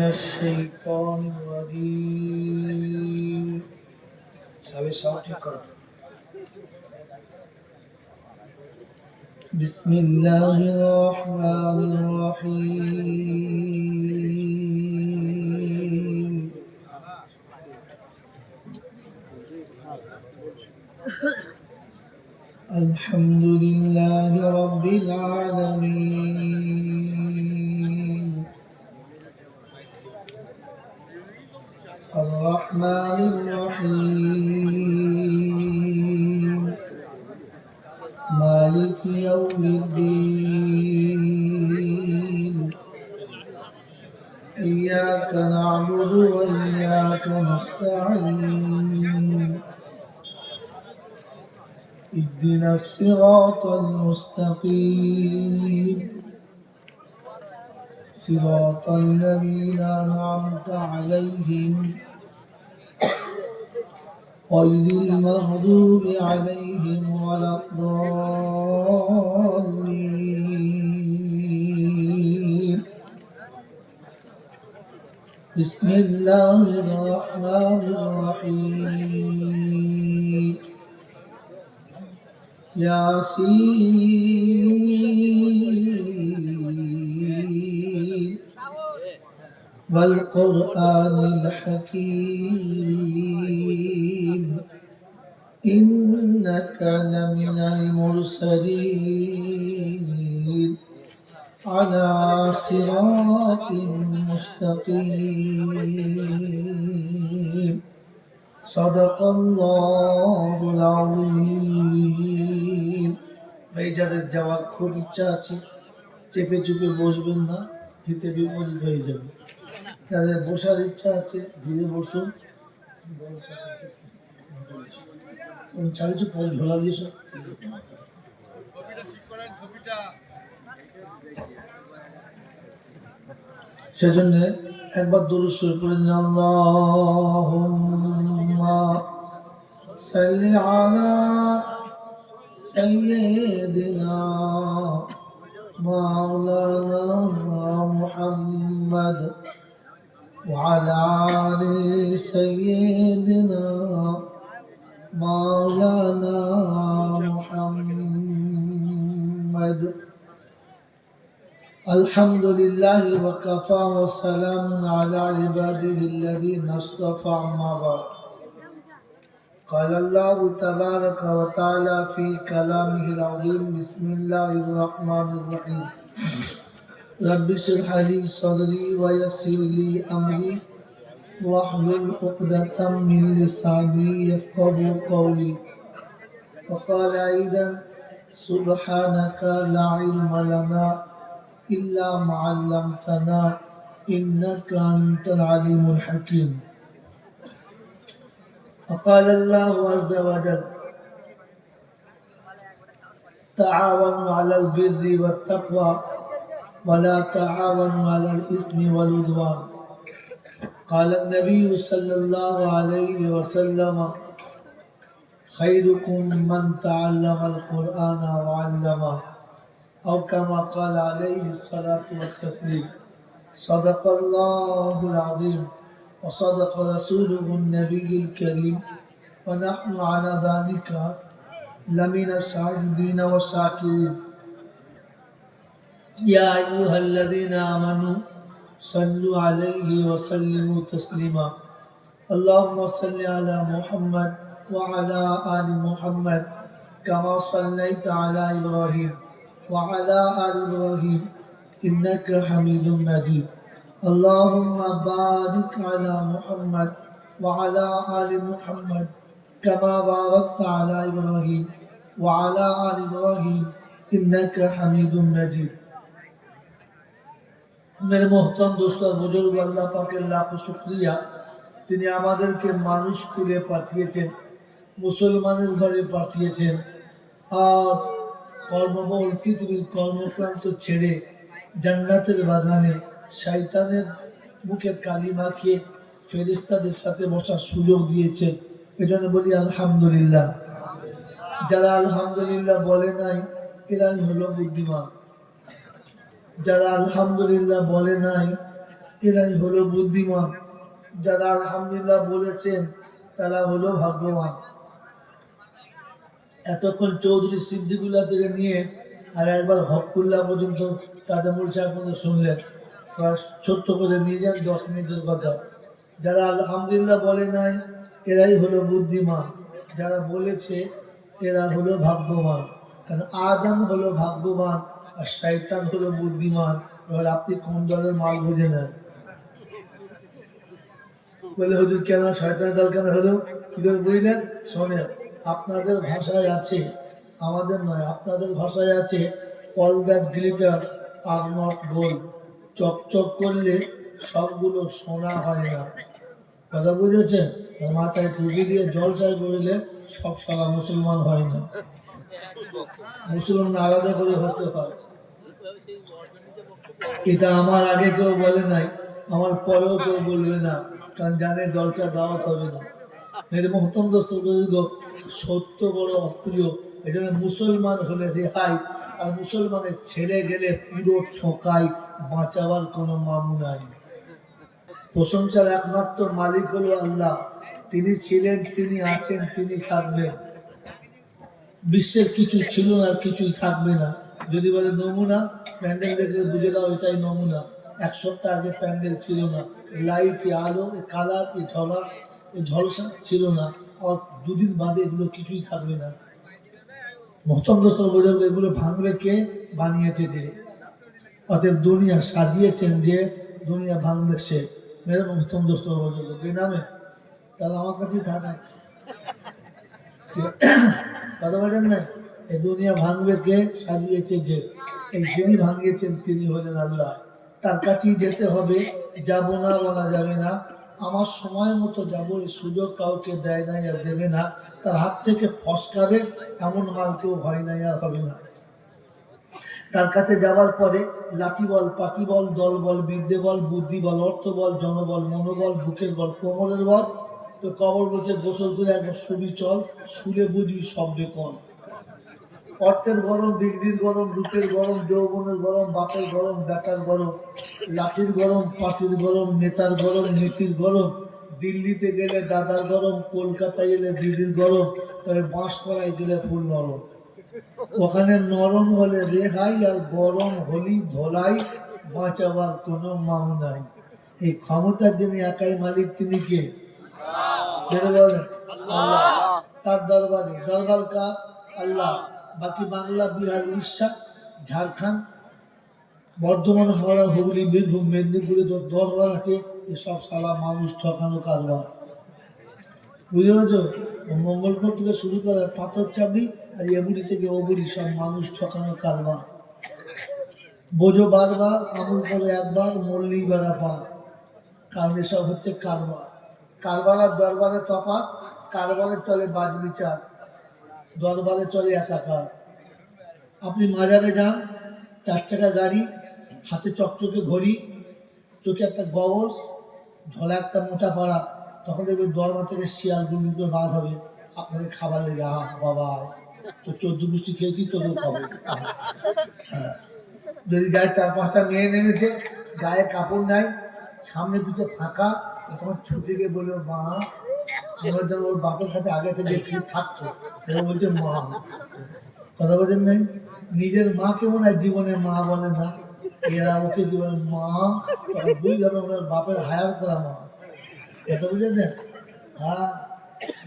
الشيطان الرجيم بسم الله الرحمن الرحيم الحمد لله رب العالمين الرحمن الرحيم مالك يوم الدين إياك نعبد وإياك نستعين اهدنا الصراط المستقيم صراط الذين أنعمت عليهم غير المغضوب عليهم ولا الضالين بسم الله الرحمن الرحيم ياسين والقرآن الحكيم إنك لمن المرسلين على صراط مستقيم صدق الله العظيم যাদের যাওয়ার খুব ইচ্ছা আছে চেপে চুপে বসবেন না, হিতে বিপরীত হয়ে যাবে। যাদের বসার ইচ্ছা আছে ধীরে বসুন। চালিয়েছো পরে ঝোলা দিয়েছ, সেজন্য একবার দরুদ শরীফ পড়ে নিন। আল্লাহুম্মা সাল্লি আলা সাইয়্যিদিনা মাওলানা মুহাম্মদ ওয়া আলা আলি সাইয়্যিদিনা মাওলানা মুহাম্মদ। الحمد لله وكفى وسلام على عباده الذين اصطفى أما بعد. قال الله تبارك وتعالى في كلامه العظيم بسم الله الرحمن الرحيم رب اشرح لي صدري ويسر لي أمري واحلل عقدة من لساني يفقهوا قولي. وقال أيضا سبحانك لا علم لنا إلا ما علمتنا إنك أنت العليم الحكيم. وقال الله عز وجل تعاونوا على البر والتقوى ولا تعاونوا على الإثم والعدوان. قال النبي صلى الله عليه وسلم خيركم من تعلم القرآن وعلمه أو كما قال عليه الصلاة والتسليم. صدق الله العظيم وصدق رسوله النبي الكريم ونحن على ذلك لمن الشاهدين والشاكرين. يا أيها الذين آمنوا صلوا عليه وسلموا تسليما. اللهم صل على محمد وعلى آل محمد كما صليت على إبراهيم وعلى آل إبراهيم إنك حميد مجيد. اللهم بارك على محمد وعلى آل محمد كما باركت على إبراهيم وعلى آل إبراهيم إنك حميد مجيد. मेरे मोहतरम दोस्तों बुजुर्ग, अल्लाह पाकेर लाख शुक्रिया, তিনি আমাদেরকে মানুষ করে পাঠিয়েছেন, মুসলমানের ঘরে পাঠিয়েছেন। আর কর্মবহুল পৃথিবীর কর্মক্রান্ত ছেড়ে জান্নাতের বাগানে শয়তানের মুখে কালি মাখিয়ে ফেরেশতাদের সাথে বসার সুযোগ দিয়েছেন। এজন্য বলি আলহামদুলিল্লাহ। যারা আলহামদুলিল্লাহ বলে নাই এরাই হলো বুদ্ধিমান। যারা আলহামদুলিল্লাহ বলে নাই এরাই হলো বুদ্ধিমান। যারা আলহামদুলিল্লাহ বলেছেন তারা হলো ভাগ্যবান। এতক্ষণ চৌধুরী সিদ্দিকুল্লাহ থেকে নিয়ে আর একবার হকুল্লাহ পর্যন্ত তাজামুল সাহেব পর্যন্ত শুনলেন। ছোট্ট করে নিয়ে যান 10 মিনিটের কথা। যারা আলহামদুলিল্লাহ বলে নাই এরাই হলো বুদ্ধিমান, যারা বলেছে এরা হলো ভাগ্যবান। কারণ আদম হলো ভাগ্যবান আর শয়তান হলো বুদ্ধিমান। এবার আপনি কোন দলের মাল বুঝে নেন। বলে হুজুর কেন শয়তানের দল কেন হলো, কি করে বুঝলেন? শোনেন, আপনাদের ভাষায় আছে, আমাদের নয়, আপনাদের ভাষায় আছে all that glitter are not gold. চকচক করলে সবগুলো সোনা হয় না। কথা বুঝেছেন? মাথায় টুপি দিয়ে জলসায় করলে সব সারা মুসলমান হয় না। মুসলমান আলাদা করে হতে হয়। এটা আমার আগে কেউ বলে নাই, আমার পরেও কেউ বলবে না, কারণ জানে জলসা দাওয়াত হবে না। মেরে মহতম দোস্ত বুজুর্গ, সত্য বড় অপ্রিয়। এখানে মুসলমান হলে রেহাই, আর মুসলমানের ছেড়ে গেলে পুরো ঠকাই, বাঁচাবার কোনো মামু নাই। প্রশংসার একমাত্র মালিক হলো আল্লাহ। তিনি ছিলেন, তিনি আছেন, তিনি থাকবেন। বিশ্বের কিছু ছিল না, কিছুই থাকবে না। যদি বলে নমুনা, প্যান্ডেল দেখলে বুঝে দাও এটাই নমুনা। 1 সপ্তাহ আগে প্যান্ডেল ছিল না, লাইট, আলো, কালার, ঝলা, ঝলসা ছিল না। আবার 2 দিন বাদে এগুলো কিছুই থাকবে না। মহতম দোস্ত বুজুর্গ, এগুলো ভাঙবে কে? বানিয়েছে যে। অতএব দুনিয়া সাজিয়েছেন যে, দুনিয়া ভাঙবে সে। মেরে মহতম দোস্ত বুজুর্গ বেনামে, তাহলে আমার কাছেই থাকে। কথা বলেন না, এই দুনিয়া ভাঙবে কে? সাজিয়েছে যে। এই যিনি ভাঙিয়েছেন তিনি হলেন আল্লাহ। তার কাছেই যেতে হবে, যাব না বলা যাবে না। আমার সময় মতো যাবো এই সুযোগ কাউকে দেয় নাই আর দেবে না। তার হাত থেকে ফসকাবে এমন মাল কেউ হয় নাই আর হবে না। তার কাছে যাওয়ার পরে লাঠি বল, পাটি বল, দল বল, বিদ্যে বল, বুদ্ধি বল, অর্থ বল, জনবল, মনোবল, বুকের বল, কোমরের বল। তো কবর বলছে গোসল করে একবার শুবি চল, শুলে বুঝবি সব বেকল। অর্থের গরম, ডিগ্রির গরম, রূপের গরম, যৌবনের গরম, বাপের গরম, বেটার গরম, লাঠির গরম, পাটির গরম, নেতার গরম, নীতির গরম। দিল্লিতে গেলে দাদার গরম, কলকাতায় গেলে দিদির গরম, তবে বাঁশপাড়ায় গেলে ফুল নরম। ওখানে নরম হলে রেহাই, আর গরম হলি ধোলাই, বাঁচাবার কোনো মাম নাই। এই ক্ষমতার যিনি একাই মালিক তিনি কে? বলেন আল্লাহ। তার দরবারে, দরবার কার? আল্লাহ। বাকি বাংলা, বিহার, উড়িষ্যা, ঝাড়খণ্ড, বর্ধমান, হাওড়া, হুগলি, বীরভূম, মেদিনীপুরে দরবার আছে। এসব সালা মানুষ ঠকানো কারবার। বুঝতে পেরেছো? মঙ্গলপুর থেকে শুরু করে পাথর চাবড়ি আর এগুড়ি থেকে ওগুড়ি, সব মানুষ ঠকানো কারবার। বোঝো বারবার, আমল করে একবার, মরলেই বেড়া পার। কারণ এসব হচ্ছে কারবার। কারবার আর দরবারে তফাৎ। কারবারে চলে বাজ বিচার, দরবারে চলে একাকার। আপনি মাজারে যান, 4 চাকা গাড়ি, হাতে চকচকে ঘড়ি, চোখে একটা গগলস, ঝোলা একটা মোটা পাড়া, তখন দেখবেন দরবার থেকে শিয়াল গুলো বার হবে আপনাকে খাবার লেগে। বাবা, তো 14 গোষ্ঠী খেয়েছি, তোকেও খাবো। হ্যাঁ, যদি গায়ে 4-5টা মেয়ে নেমেছে, গায়ে কাপড় নাই, সামনে পিঠে ফাঁকা, তখন ছুটে গিয়ে বললো মা, আমার যেন ওর বাপের সাথে আগে থেকে ঠিক থাকতো, বলছে মা। কথা বলছেন নাই? নিজের মাকে মনে হয় জীবনে মা বলে না, এরা ওকে জীবনে মা, তখন বুঝতে হবে ওনার বাপের হায়ার করা মা। কথা বুঝেছেন? হ্যাঁ,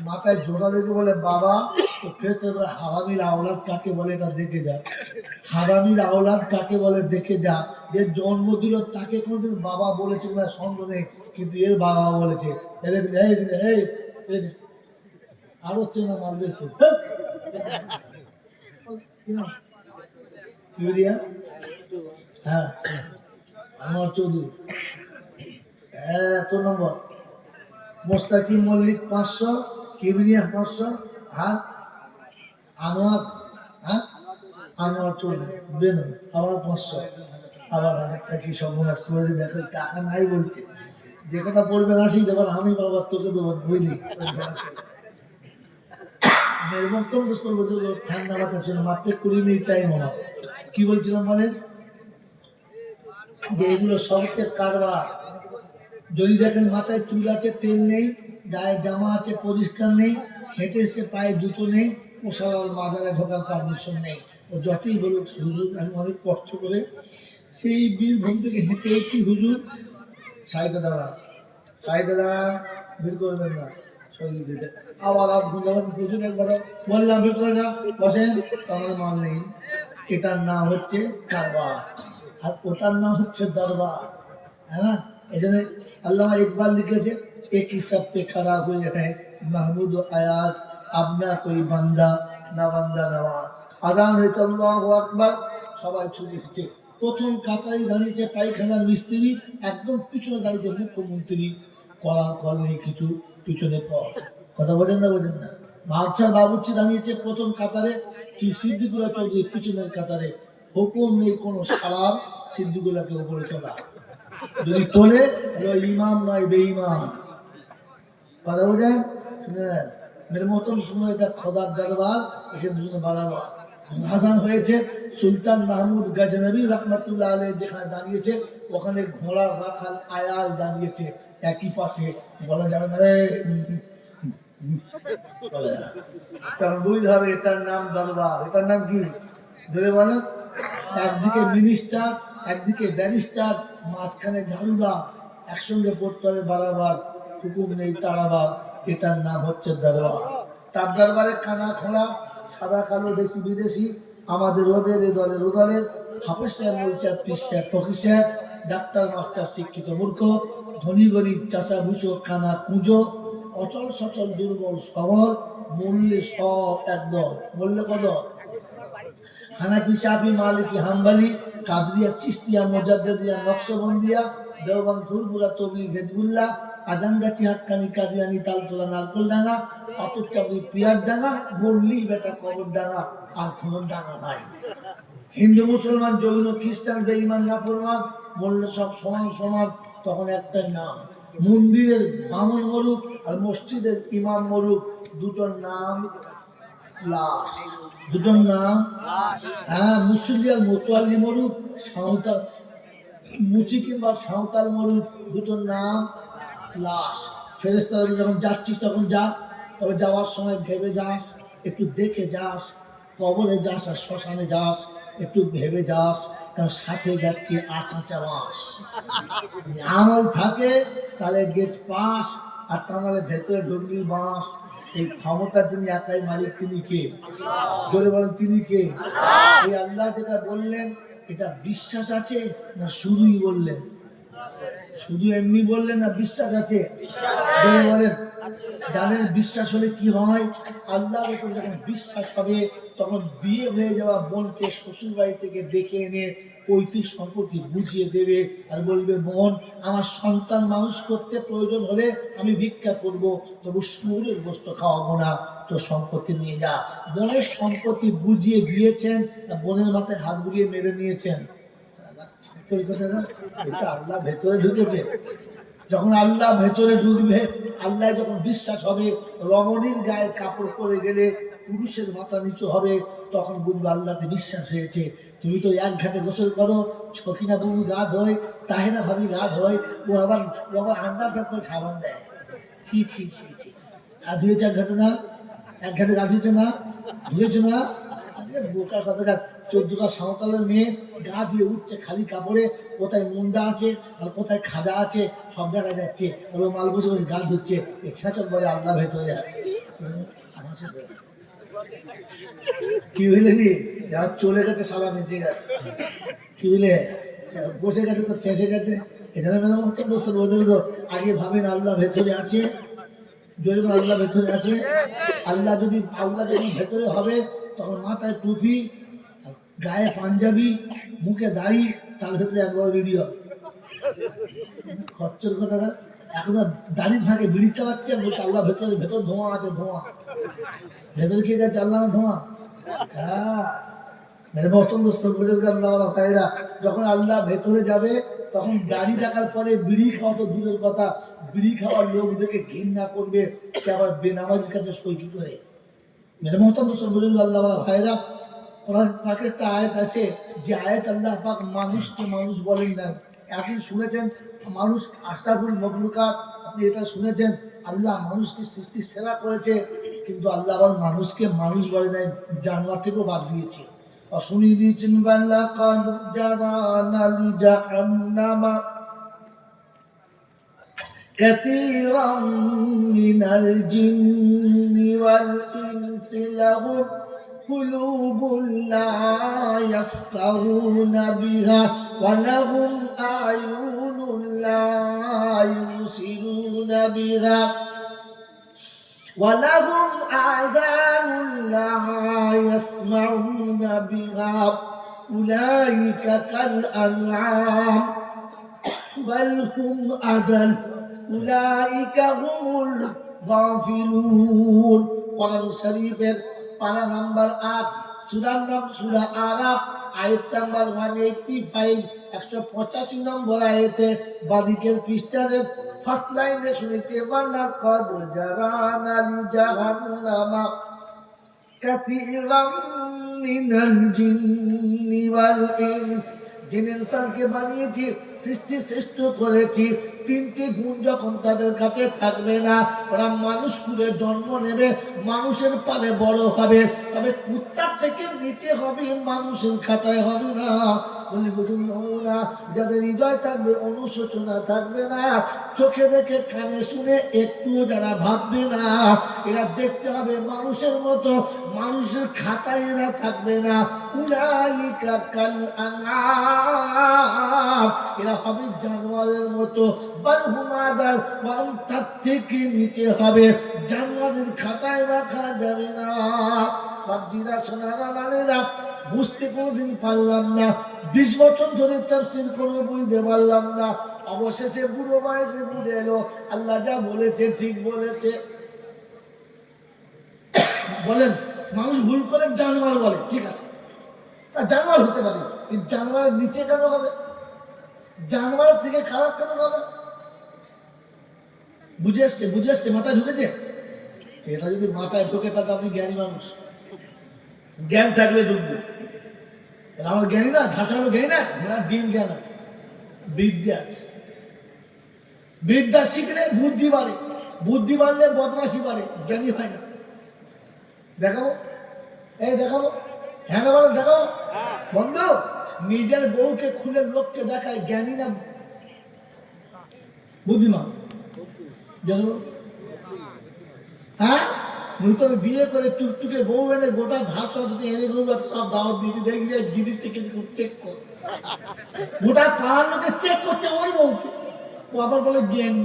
মাথায় জোড়া লেগে বলে বাবা, তো ফেরত হারামির আওলাদ কাকে বলে এটা দেখে যা। হারামির আওলাদ কাকে বলে দেখে যা। যে জন্ম দিল তাকে কোনদিন বাবা বলেছে না সন্দেহ নেই, কিন্তু এর বাবা বলেছে। আর হচ্ছে না মারবে তো। হ্যাঁ, আমার চৌধুরী এত নম্বর, মোস্তাকিম মল্লিক 500, কিবরিয়া 500, আর আনোয়ার, হ্যাঁ আনোয়ার চৌধুরী বেনু আবার 500। আবার আরেকটা কি সর্বনাশ করে দেখো, টাকা নাই বলছে, যে কথা পড়বে না সেই দেবার আমি বাবার তোকে দেবো, বুঝলি? ঠান্ডা বাতাস মাত্র 20 মিনিট টাইম হলো। কি বলছিলাম বলেন? যে এগুলো সবচেয়ে কারবার, যদি দেখেন মাথায় চুল আছে তেল নেই, গায়ে জামা আছে পরিষ্কার নেই, হেঁটে এসছে পায়ে জুতো নেই, মশালাল মাজারে ঢোকার পারমিশন নেই। ও যতই বলুক হুজুর আমি অনেক কষ্ট করে সেই বীরভূম থেকে হেঁটে এসেছি হুজুর, সাইডে দাঁড়া, সাইডে দাঁড়া, ভিড় করবেন না, শরীর দিতে আবার রাত ঘুরে হুজুর একবার বললাম ভিড় করে না, বসেন, তোমার মাল নেই। এটার নাম হচ্ছে কারবার, আর ওটার নাম হচ্ছে দরবার, है ना। এই জন্য আল্লামা ইকবাল লিখেছে एक ही सब पे खड़ा हुए हैं महमूद আয়াজ আপনা कोई বান্দা না বান্দা নওয়াজ। আযান হয়েছে আল্লাহু আকবার, সবাই ছুটে এসেছে। প্রথম কাতারে দাঁড়িয়েছে পায়খানার মিস্ত্রি, একদম পিছনে দাঁড়িয়েছে মুখ্যমন্ত্রী, করার কল নেই কিছু, পিছনে পথ। কথা বোঝেন না বোঝেন না। বাদশাহ বাবুর্চি দাঁড়িয়েছে প্রথম কাতারে, সিদ্দিকুল্লাহ চৌধুরী পিছনের কাতারে, হুকুম নেই কোনো সালার, সিদ্দিকুল্লাহকে উপরে তোলা, যদি তোলে তাহলে ইমাম নয় বেঈমান। কথা বোঝেন, শুনে নেন মেরে মতন শুনে, এটা খোদার দরবার, এখানে দুজনে বাড়াবার। আযান হয়েছে, সুলতান মাহমুদ গজনবী রহমতুল্লাহ আলাইহি যেখানে দাঁড়িয়েছে, ওখানে ঘোড়ার রাখাল আয়াল দাঁড়িয়েছে একই পাশে, বলা যাবে না বলা যাবে, তখন বুঝতে হবে এটার নাম দরবার। এটার নাম কি ধরে বলেন? একদিকে মিনিস্টার, একদিকে ব্যারিস্টার, মাঝখানে ঝাড়ুদার, একসঙ্গে পড়তে হবে বারাবার, হুকুম নেই তাড়াবার। এটার নাম হচ্ছে দরবার। তার দরবারে কানা খোলা, সাদা কালো, দেশি বিদেশি, আমাদের ওদের এ দলের ও দলের, হাফেজ সাহেব, মৌলভী সাহেব, পীর সাহেব, ফকির সাহেব, ডাক্তার মাস্টার, শিক্ষিত মূর্খ, ধনী গরিব, চাষা ভুষো, কানা কুঁজো, অচল সচল, দুর্বল সবল, মূল্যে সব একদল। মূল্যে কদল, হানাফি, শাফি, মালিকি, হাম্বলি, কাদরিয়া, চিশতিয়া, মুজাদ্দিদিয়া, নকশবন্দিয়া, দেওবন্দ, ফুরফুরা, তবলিগ, হিজবুল্লাহ, আজানগাছি, হাক্কানি, কাদিয়ানি, তালতলা, নারকলডাঙ্গা, পাথরচাপড়ি, পিয়ারডাঙ্গা, মুরলি বেটা কবরডাঙ্গা, আর কোনো ডাঙ্গা নাই। হিন্দু, মুসলমান, জৈন, খ্রিস্টান, বেঈমান, নাফরমান, বললে সব সমান সমান, তখন একটাই নাম। মন্দিরের বামন মরুক আর মসজিদের ইমাম মরুক, দুটোর নাম লাশ, দুটোর নাম, হ্যাঁ, মুসল্লি আর মোতোয়াল্লি মরুক, সাঁওতাল মুচি কিংবা সাঁওতাল মরুক, দুটোর নাম লাশ। ফেরেশতারা যখন যাচ্ছিস তখন যা, তবে যাওয়ার সময় ভেবে যাস, একটু দেখে যাস, কবরে যাস আর শ্মশানে যাস, একটু ভেবে যাস, কারণ সাথে যাচ্ছে আচাচা বাস। আমল থাকে তাহলে গেট পাস, আর তা নাহলে ভেতরে ঢুকলি বাস। এই ক্ষমতার যিনি একাই মালিক, তিনি কে? জোরে বলেন, তিনি কে? এই আল্লাহ যেটা বললেন, এটা বিশ্বাস আছে না শুধুই বললেন? শুধু এমনি বললেন না বিশ্বাস আছে? জোরে বলেন। জানেন বিশ্বাস হলে কি হয়? আল্লাহর উপর যখন বিশ্বাস হবে, তখন বিয়ে হয়ে যাওয়া বোনকে শ্বশুর বাড়ি থেকে ডেকে এনে পৈতৃক সম্পত্তি বুঝিয়ে দেবে, আর বলবে বোন, আমার সন্তান মানুষ করতে প্রয়োজন হলে আমি ভিক্ষা করব, তবু শুয়োরের গোশত খাওয়াবো না, তো সম্পত্তি নিয়ে যা। বোনের সম্পত্তি বুঝিয়ে দিয়েছেন, বোনের মাথায় হাত বুলিয়ে মেরে নিয়েছেন। আল্লাহ ভেতরে ঢুকেছে। যখন আল্লাহ ভেতরে ঢুকবে, আল্লাহ যখন বিশ্বাস হবে, রমণীর গায়ে কাপড় পরে গেলে পুরুষের মাথা নিচু হবে, তখন বুঝবে আল্লাহতে বিশ্বাস হয়েছে। তুমি তো এক ঘাটে গোসল করো, ছকিনা বুবু গা ধোয়, তাহেরা ভাবি গা ধোয়, ও আবার আন্ডার প্যাক করে সাবান দেয়। ছি ছি ছি ছি, গা ধুয়েছে এক ঘাটে না? এক ঘাটে গা ধুয়েছে না? ধুয়েছে না? বোকা কথা। 14টা সাঁওতালের মেয়ে গা দিয়ে উঠছে খালি কাপড়ে, কোথায় মুন্ডা আছে আর কোথায় খাজা আছে সব দেখা যাচ্ছে, ওর মাল বসে বসে গা ধুচ্ছে। ছেচক বলে আল্লাহ ভেতরে আছে। কি বুঝলে দি, চলে গেছে সালা বেঁচে গেছে, কি বুঝলে, বসে গেছে তো ফেঁসে গেছে। এখানে মেলা মতো দোস্ত বলতে আগে ভাবেন আল্লাহ ভেতরে আছে, যদি আল্লাহ ভেতরে আছে। আল্লাহ যদি ভেতরে হবে, তখন মাথায় টুপি, গায়ে পাঞ্জাবি, মুখে দাড়ি, তার ভেতরে একবার বিড়ি হবে। খরচের কথা, এখন দাড়ির ভাগে বিড়ি চালাচ্ছে, বলছে আল্লাহ ভেতরে, ভেতরে ধোঁয়া আছে, ধোঁয়া ভেতরে কে গেছে আল্লাহ ধোঁয়া। হ্যাঁ, যখন আল্লাহ ভেতরে যাবে, তখন দাড়ি দেখার পরে বিড়ি খাওয়া তো দূরের কথা, বিড়ি খাওয়ার লোক দেখে ঘৃণা করবে, সে আবার বেনামাজির কাছে সই কি করে। মেরে মহতম আল্লাহ ভাইরা, কোরআন পাকের একটা আয়াত আছে, যে আয়াত আল্লাহ পাক মানুষকে মানুষ বলেন না। এখন শুনেছেন মানুষ আশরাফুল মখলুকাত, আপনি এটা শুনেছেন, আল্লাহ মানুষকে সৃষ্টি সেরা করেছে, কিন্তু আল্লাহ আবার মানুষকে মানুষ বলে নাই, জানোয়ার থেকেও বাদ দিয়েছে। শুনিয়ে দিয়েছেন বাল্লা কাদ জারানা লি জাহান্নামা كثيرا من الجن والإنس لهم قلوب لا يفقهون بها ولهم أعين لا يبصرون بها ولهم آذان لا يسمعون بها أولئك كالأنعام بل هم أضل أولئك هم الغافلون। কোরআন শরীফের পারা নাম্বার 8, সূরার নাম সূরা আরাফ, আয়াত নাম্বার 185, 185 নম্বর আয়াতে বাদিকের পৃষ্ঠাতে ফার্স্ট লাইনে শুনেছি, ওয়ালা কাদ জারানা লি জাহান্নামা কাসীরাম মিনাল জিন্নি ওয়াল ইনস। জিন ইনসানকে বানিয়েছি, সৃষ্টি শ্রেষ্ঠ করেছি, তিনটি গুণ যখন তাদের কাছে থাকবে না, ওরা মানুষ কুলে জন্ম নেবে, মানুষের পালে বড় হবে, তবে কুত্তার থেকে নিচে হবে, মানুষের খাতায় হবে না। যাদের হৃদয় থাকবে, অনুশোচনা থাকবে না, চোখে দেখে কানে শুনে একটু যারা ভাববে না, এরা দেখতে হবে মানুষের মতো, মানুষের খাতায় এরা থাকবে না। উলাইকা কাল আনআম, এরা হবে জানোয়ারের মতো, বাল হুম আদাল, বরং তার থেকে নিচে হবে, জানোয়ারের খাতায় রাখা যাবে না। বাপজিরা, সোনারা, নানেরা, বুঝতে কোনোদিন পারলাম না, 20 বছর ধরে তাফসীর করে বুঝতে পারলাম না, অবশেষে বুড়ো বয়সে বুঝে এলো আল্লাহ যা বলেছে ঠিক বলেছে। বলেন, মানুষ ভুল করে জানোয়ার বলে, ঠিক আছে, তা জানোয়ার হতে পারে, কিন্তু জানোয়ারের নিচে কেন হবে? জানোয়ারের থেকে খারাপ কেন হবে? বুঝে এসছে, মাথায় ঢুকেছে? এটা যদি মাথায় ঢুকে তাহলে আপনি জ্ঞানী মানুষ, জ্ঞান থাকলে ঢুকবে। আমার জ্ঞানী না, ঝাঁসানো জ্ঞানী না, ডিম জ্ঞান আছে, বিদ্যা আছে। বিদ্যা শিখলে বুদ্ধি বাড়ে, বুদ্ধি বাড়লে বদমাশি বাড়ে, জ্ঞানী হয় না। দেখাবো, এই দেখাবো, হ্যাঁ বলো, দেখাবো। বন্ধু, নিজের বউকে খুলে লোককে দেখায়, জ্ঞানী না বুদ্ধিমান? হ্যাঁ, নতুন বিয়ে করে টুকটুকে বউ এনে গোটা ধার যদি এনে বউ সব দাওয়াত দিতে দেখবি জিনিস থেকে চেক কর, গোটা পাড়ার লোকে চেক করছে ওর বউকে, ও আবার বলে জ্ঞানী।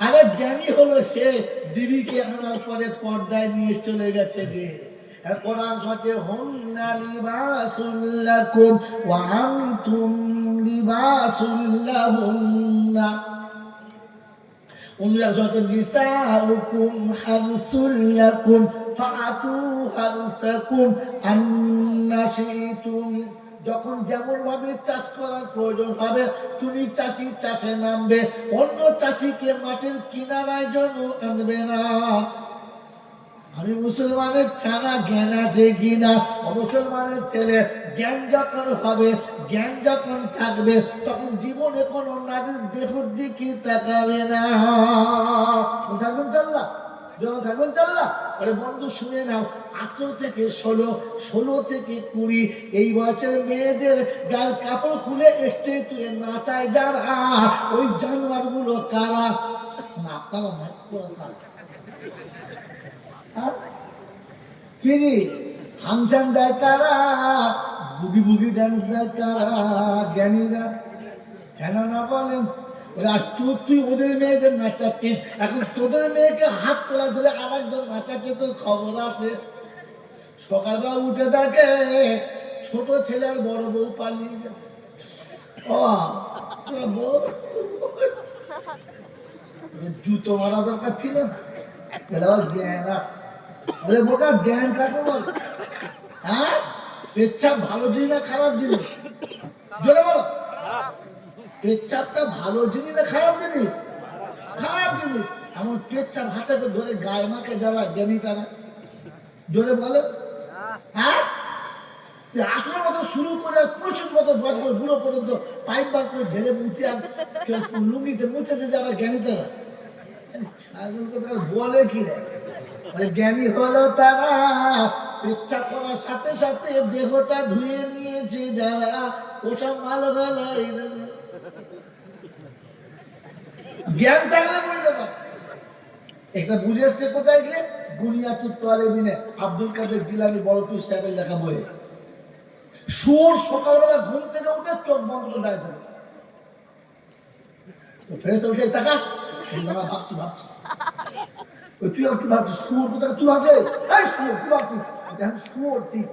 আরে জ্ঞানী হলো সে বিবিকে আনার পরে পর্দায় নিয়ে চলে গেছে যে। কোরআন সাথে হুন্না লিবাসুল লাকুম ওয়া আনতুম লিবাসুল লাহুন্না নিসাউকুম হারসুল লাকুম ফাআতু হারসাকুম আন্না শিতুম। যখন যেমন ভাবে চাষ করার প্রয়োজন হবে, তুমি চাষি চাষে নামবে, অন্য চাষিকে মাঠের কিনারায় জন্য আনবে না। আমি মুসলমানের ছানা জ্ঞান আছে কিনা, মুসলমানের ছেলে জ্ঞান যখন হবে, জ্ঞান যখন থাকবে, তখন জীবনে কোনো নারীর দেহের দিকে তাকাবে না। থাকবেন চাল্লা, যখন থাকবেন চাল্লা। আরে বন্ধু শুনে নাও, 18 থেকে 16, 16 থেকে 20 এই বয়সের মেয়েদের গায়ের কাপড় খুলে স্টেজ তুলে নাচায় যারা, ওই জানোয়ার গুলো কারা? না আপনারা না, কিরে ফাংশন দেয় তারা, বুগি বুগি ডান্স দেয় তারা, জ্ঞানীরা। কেন না বলেন, তুই ওদের মেয়েদের নাচাচ্ছিস, এখন তোদের মেয়েকে হাত তোলা ধরে আর একজন নাচাচ্ছে, তোর খবর আছে? সকালবেলা উঠে দেখে ছোট ছেলে আর বড় বউ পালিয়ে গেছে। জুতো মারা দরকার ছিল না, এটা জ্ঞান আছে। আরে বোকা, জ্ঞান কাকে বল? হ্যাঁ, পেচ্ছাপ ভালো জিনিস না খারাপ জিনিস? জোরে বলো, পেচ্ছাপটা ভালো জিনিস না খারাপ জিনিস? খারাপ জিনিস। এমন পেচ্ছাপ হাতে ধরে গায়ে মাকে যারা জ্ঞানী তারা, জোরে বলো। হ্যাঁ, আসলে মতো শুরু করে প্রচুর মতো বয়স বুড়ো পর্যন্ত পাইপ বার করে ঝেড়ে মুছে আর লুঙ্গিতে মুছেছে যারা জ্ঞানীতারা ছাগল কথা বলে কি রে জ্ঞানী হলো তারা ইচ্ছা করার সাথে সাথে দেহটা ধুয়ে নিয়েছে যারা ওটা মাল ভালো জ্ঞান থাকলে বুঝতে পারছে একটা বুঝে এসছে কোথায় গিয়ে বুনিয়াতুত তালেবিনে আব্দুল কাদের জিলানী বড় পীর সাহেবের লেখা বইয়ে শুয়োর সকালবেলা ঘুম থেকে উঠে চোখ বন্ধ করে দাঁড়িয়ে থাকে ফেরেশতা বলছে টাকা ভাবছি ভাবছি তুই কি ভাবছিস শুয়োর কোথায় তুই ভাবছিস এই শুয়োর কি ভাবছিস শুয়োর ঠিক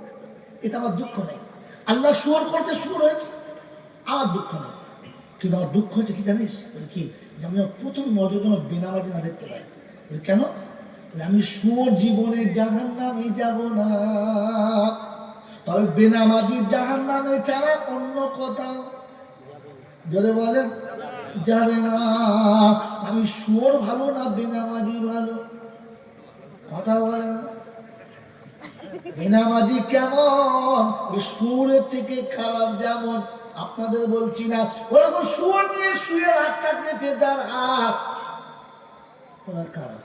এটা আমার দুঃখ নেই আল্লাহ শুয়োর করতে শুয়োর হয়েছে আমার দুঃখ নেই কিন্তু আমার দুঃখ হচ্ছে কি জানিস কি আমি প্রথম নজর যেন বিনামাজি না দেখতে পাই কেন আমি শুয়োর জীবনে জাহান্নামে যাব না তবে বেনামাজি জাহান্নামে ছাড়া অন্য কোথাও যদি বলেন যাবে না আমি শুয়োর ভালো না বেনামাজি ভালো কথা বলেন বেনামাজি কেমন শুয়োরের থেকে খারাপ যেমন আপনাদের বলছি না ওরকম শুয়োর নিয়ে শুয়ে রাত কাটিয়েছে যার হাত ওরা খারাপ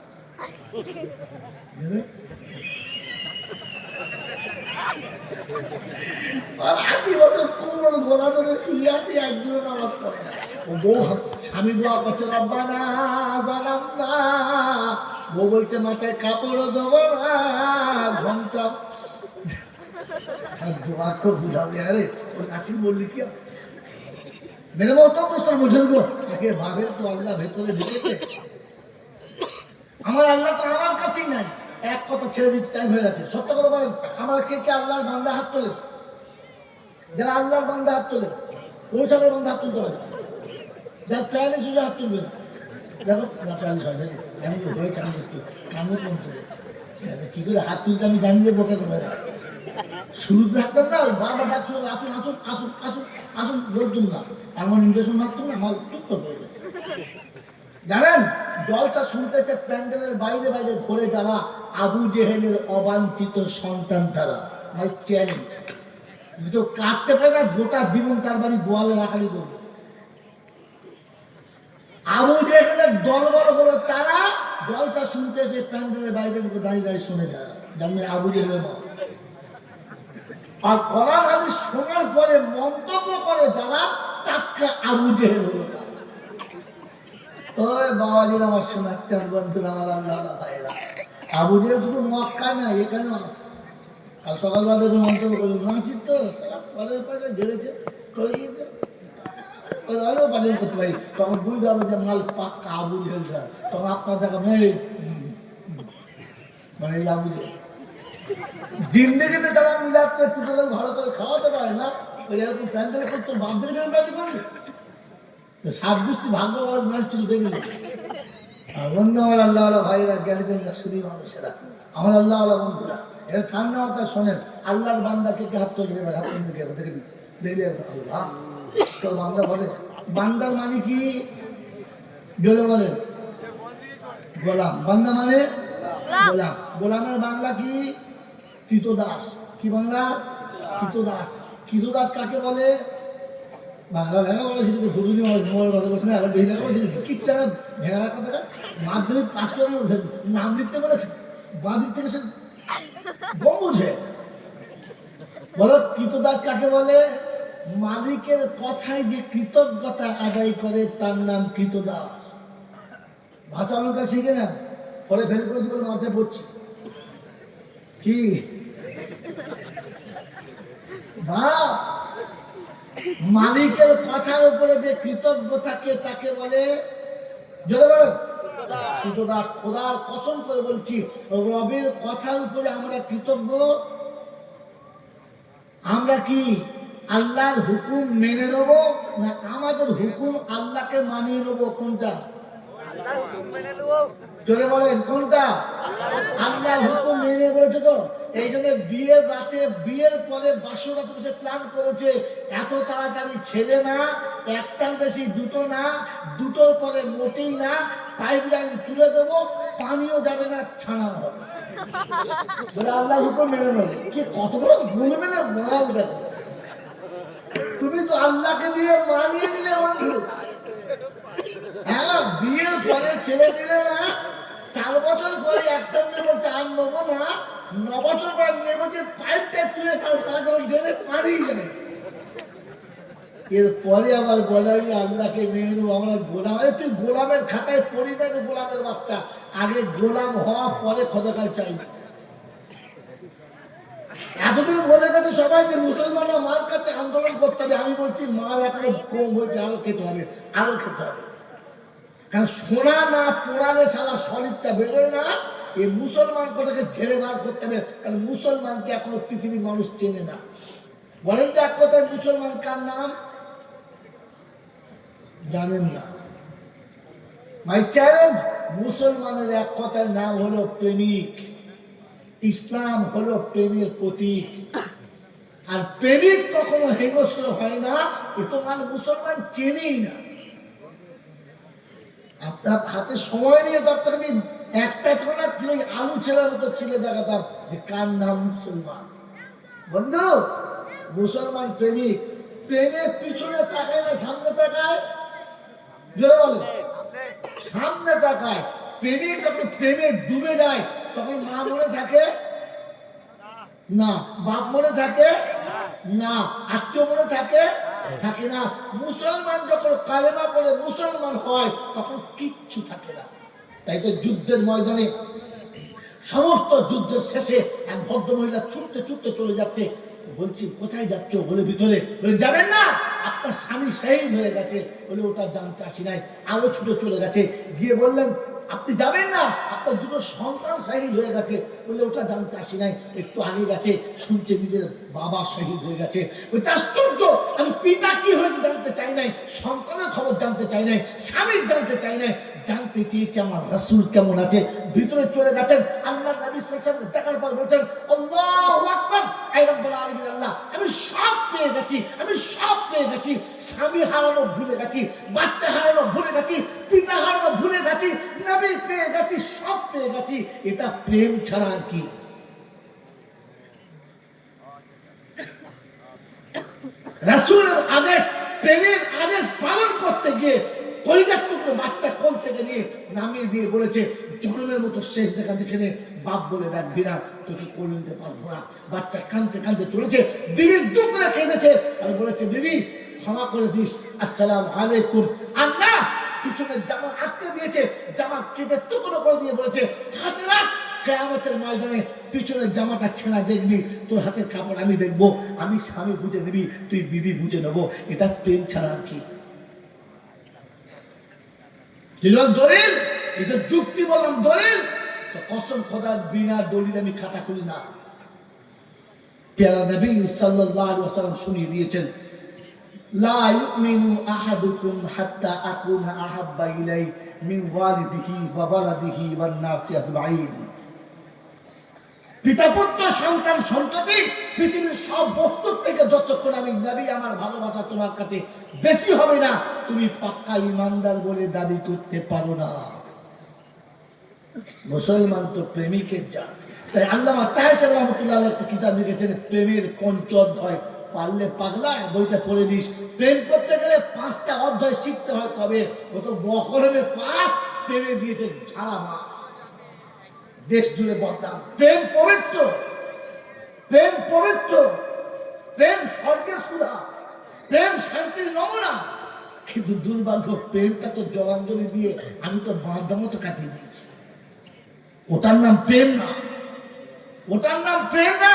স্বামী দোয়া করছে রব্বানা জালামনা বউ বলছে মাথায় কাপড়ও দেবো না ঘন্টা দোয়া খুব বুঝাবে আরে ওই আসিন বললি কি মেরে মতো প্রশ্ন বুঝে গো আগে ভাবে তো আল্লাহ ভেতরে ঢুকেছে আমার আল্লাহ তো আমার কাছেই নাই এক কথা ছেড়ে দিচ্ছি টাইম হয়ে গেছে সত্য কথা বলেন আমরা কে কে আল্লাহর বান্দা হাত তোলে যারা আল্লাহর বান্দা হাত তোলে পৌঁছানোর বান্দা হাত তুলতে হবে যারা প্যারালিস হয়ে হাত তুলবে দেখো না প্যারালিস হয় দেখো এমন হয়েছে আমি একটু কান্না কম তুলে কি করে হাত তুলতে আমি জানলে বোকা কথা শুরুতে থাকতাম না ওই বারবার ডাক শুনে আসুন আসুন আসুন আসুন আসুন বলতুম না এমন ইঞ্জেকশন মারতুম না আমার টুক করে জানেন জলসা শুনতেছে প্যান্ডেলের বাইরে বাইরে ঘুরে যারা আবু জেহেলের অবাঞ্ছিত সন্তান তারা মাই চ্যালেঞ্জ কেউ কাটতে পারে না গোটা জীবন তার বাড়ি গোয়ালে রাখালি করবে আবু জেহেলের দল বড় বড় তারা জলসা শুনতেছে প্যান্ডেলের বাইরে দাঁড়িয়ে দাঁড়িয়ে শুনে যায় জানবে আবু জেহেলের মত আর কোরআন হাদিস শোনার পরে মন্তব্য করে যারা তাকে আবু জেহেল হলো ওই বাবাজির আমার শোনাচ্ছেন বন্ধুরা আমার আল্লাহ ভাইরা আবু জেহেল শুধু মক্কা না এখানেও আসে কাল সকালবেলা দেখুন মন্তব্য করল নাসির তো পরের পাশে ঝেড়েছে করে গিয়েছে পালন করতে পারি তখন বুঝতে হবে যে মাল পাক্কা আবু জেহেলটা তখন আপনার দেখা মানে এই আবু জেহেল জিন্দেগিতে তারা মিলাদ করে দুটো লোক ভালো করে খাওয়াতে পারে না ওই এরকম প্যান্ডেল করতো বাপদের কেন প্যান্ডেল করে সাত বুঝছি ভাগ্য বড় ম্যাচ ছিল দেখলি আর বন্ধু আমার আল্লাহ ভাইয়েরা জ্ঞানীদের শুধু মানুষেরা আমার আল্লাহ বন্ধুরা এর ঠান্ডা মাথা শোনেন আল্লাহর বান্দাকে হাত তুলে দেবে হাত তুলে দেখবি দেখবি আল্লাহ তোর বান্দা বলে বান্দার মানে কি জোরে বলে গোলাম বান্দা মানে গোলাম গোলামের বাংলা কি কৃতদাস কি বাংলা কৃতদাস কৃতদাস কাকে বলে বাংলা লেখা বলেছিল যে হুরুনি কথা বলছে না আবার বেশি লেখা বলেছিল কি ভেঙা কথা মাধ্যমিক পাস করে নাম লিখতে বলেছে বাঁ দিক থেকে সে গম্বুজ হয়ে বলো কৃতদাস কাকে বলে মালিকের কথায় যে কৃতজ্ঞতা আদায় করে তার নাম কৃতদাস ভাষা অলঙ্কার শিখে না পরে ফেল করে জীবন মাথায় পড়ছে কি মালিকের কথার উপরে যে কৃতজ্ঞ থাকে তাকে বলে জোরে বলো কৃতদাস খোদার কসম করে বলছি রবের কথার উপরে আমরা কৃতজ্ঞ আমরা কি আল্লাহর হুকুম মেনে নেব না আমাদের হুকুম আল্লাহকে মানিয়ে নেব কোনটা জোরে বলেন কোনটা আল্লাহর হুকুম মেনে বলেছে তো এই জন্য বিয়ের রাতে, বিয়ের পরে বাসর রাতে বসে প্ল্যান করেছে, এত তাড়াতাড়ি ছেলে না, একটার বেশি দুটো না, দুটোর পরে মোটেই না, পাইপ লাইন তুলে দেবো, পানিও যাবে না, ছানা হবে। বলে আল্লাহ হুকুম মেনে নেবে। কি কত বড় বলবে না, মরাল দেখো। তুমি তো আল্লাহকে দিয়ে মানিয়ে নিলে বন্ধু। হ্যাঁ, বিয়ের পরে ছেলে দিলে না, 4 বছর পরে একটা নিয়ে বলছে আর নেবো না, 9 বছর পর নিয়ে বলছে পাইপটা তুলে ফেল, সারা যখন ডেলে পানি যায়। এরপরে আবার বলে আল্লাহকে মেনে নেবো, আমরা গোলাম। তুই গোলামের খাতায় পড়ি না, গোলামের বাচ্চা। আগে গোলাম হওয়া, পরে খোদাকাল চাই। এতদিন বলে গেছে সবাই যে মুসলমানরা মার কাছে আন্দোলন করতে হবে। আমি বলছি মার এখনো কম হয়েছে, আরো খেতে হবে, আরো খেতে হবে। কারণ সোনা না পোড়ালে সারা শরীরটা বেরোয় না। এই মুসলমান কোটাকে ঝেড়ে বার করতে হবে, কারণ মুসলমানকে এখনো পৃথিবীর মানুষ চেনে না। বলেন তো এক কথায় মুসলমান কার নাম জানেন না? মাই চ্যালেঞ্জ, মুসলমানের এক কথার নাম হলো প্রেমিক। ইসলাম হলো প্রেমের প্রতীক। আর প্রেমিক কখনো হিংস্র হয় না, এ তো মানে মুসলমান চেনেই না। আপনার হাতে সময় নিয়ে আপনাকে আমি একটা কোনা আলু ছেলের মতো ছেলে দেখাতাম যে কার নাম মুসলমান। বন্ধু, মুসলমান প্রেমিক। প্রেমের পিছনে তাকায় না, সামনে তাকায়। জোরে বলেন, সামনে তাকায়। প্রেমিক যখন প্রেমে ডুবে যায়, তখন মা মনে থাকে না, বাপ মনে থাকে না, আত্মীয় মনে থাকে থাকে না। মুসলমান যখন কালেমা পড়ে মুসলমান হয়, তখন কিচ্ছু থাকে না। তাই তো যুদ্ধের ময়দানে, সমস্ত যুদ্ধের শেষে এক ভদ্র মহিলা ছুটতে ছুটতে চলে যাচ্ছে। বলছি কোথায় যাচ্ছ? বলে ভিতরে। বলে যাবেন না, আপনার স্বামী শহীদ হয়ে গেছে। বলে ওটা জানতে আসি নাই। আরো ছুটে চলে গেছে, গিয়ে বললেন আপনি যাবেন না, আপনার দুটো সন্তান শহীদ হয়ে গেছে। বলে ওটা জানতে আসি নাই। একটু আগে গেছে, শুনছে নিজের বাবা শহীদ হয়ে গেছে। বলছে আশ্চর্য, আমি পিতা কি হয়েছে জানতে চাই নাই, সন্তানের খবর জানতে চাই নাই, স্বামীর জানতে চাই নাই, জানতে চেয়েছে আমার রাসূল কেমন আছে। ভিতরে চলে গেছেন, আল্লাহ নবী সাল্লাল্লাহু আলাইহি ওয়াসাল্লাম দেখার পর বলেছেন আল্লাহু আকবার, আয় রব্বুল আলামিন, আল্লাহ আমি সব পেয়ে গেছি, আমি সব পেয়ে গেছি। স্বামী হারানো ভুলে গেছি, বাচ্চা হারানো ভুলে গেছি, পিতা হারানো ভুলে গেছি, নবী পেয়ে গেছি, সব পেয়ে গেছি। এটা প্রেম ছাড়া আর কি? রাসূলের আদেশ, প্রেমের আদেশ পালন করতে গিয়ে কলিজার টুকরো বাচ্চা কোল থেকে নিয়ে নামিয়ে দিয়ে বলেছে জন্মের মতো শেষ দেখা দেখে নে, বাপ বলে ডাকবি না, তোকে কোলে নিতে পারবো না। বাচ্চা কাঁদতে কাঁদতে চলেছে, বিবির দুঃখ করে কেঁদেছে আর বলেছে বিবি ক্ষমা করে দিস, আসসালামু আলাইকুম। আর না, পিছনে জামা আটকে দিয়েছে, জামা কেটে টুকরো করে দিয়ে বলেছে হাতে রাখ, কিয়ামতের ময়দানে পিছনের জামাটা ছেঁড়া দেখবি, তোর হাতের কাপড় আমি দেখবো, আমি স্বামী বুঝে নিবি, তুই বিবি বুঝে নেবো। এটা প্রেম ছাড়া আর কি? দলিল, এটা যুক্তি বললাম দলিল, তো কসম খোদার বিনা দলিল আমি খাতা খুলি না। প্যারা নবী সাল্লাল্লাহু আলাইহি ওয়াসাল্লাম শুনিয়ে দিয়েছেন লা ইউমিনু আহাদুকুম হাত্তা আকুনা আহাব্বা ইলাই মিন ওয়ালিদিহি ওয়া ওয়ালাদিহি ওয়ান নাসি আজমাইন। পিতা পুত্র সন্তান সন্ততি পৃথিবীর সব বস্তুর থেকে যতক্ষণ আমি নবী আমার ভালোবাসা তোমার কাছে বেশি হবে না, তুমি পাক্কা ইমানদার বলে দাবি করতে পারো না। মুসলমান তো প্রেমিকের জাত। তাই আল্লামা তাহের রহমাতুল্লাহ আলাইহি একটা কিতাব লিখেছেন প্রেমের পঞ্চঅধ্যায়। পারলে পাগলা বইটা পড়ে দিস। প্রেম করতে গেলে 5টা অধ্যায় শিখতে হয়, তবে ও তো বকরমে পাপ প্রেমে দিয়েছে সারা মাস, দেশ জুড়ে বদনাম। প্রেম পবিত্র, প্রেম পবিত্র, প্রেম স্বর্গের সুধা, প্রেম শান্তির নমুনা। কিন্তু দুর্ভাগ্য, প্রেমটা তো জলাঞ্জলি দিয়ে আমি তো বাঁধা মতো কাটিয়ে দিয়েছি। ওটার নাম প্রেম না, ওটার নাম প্রেম না।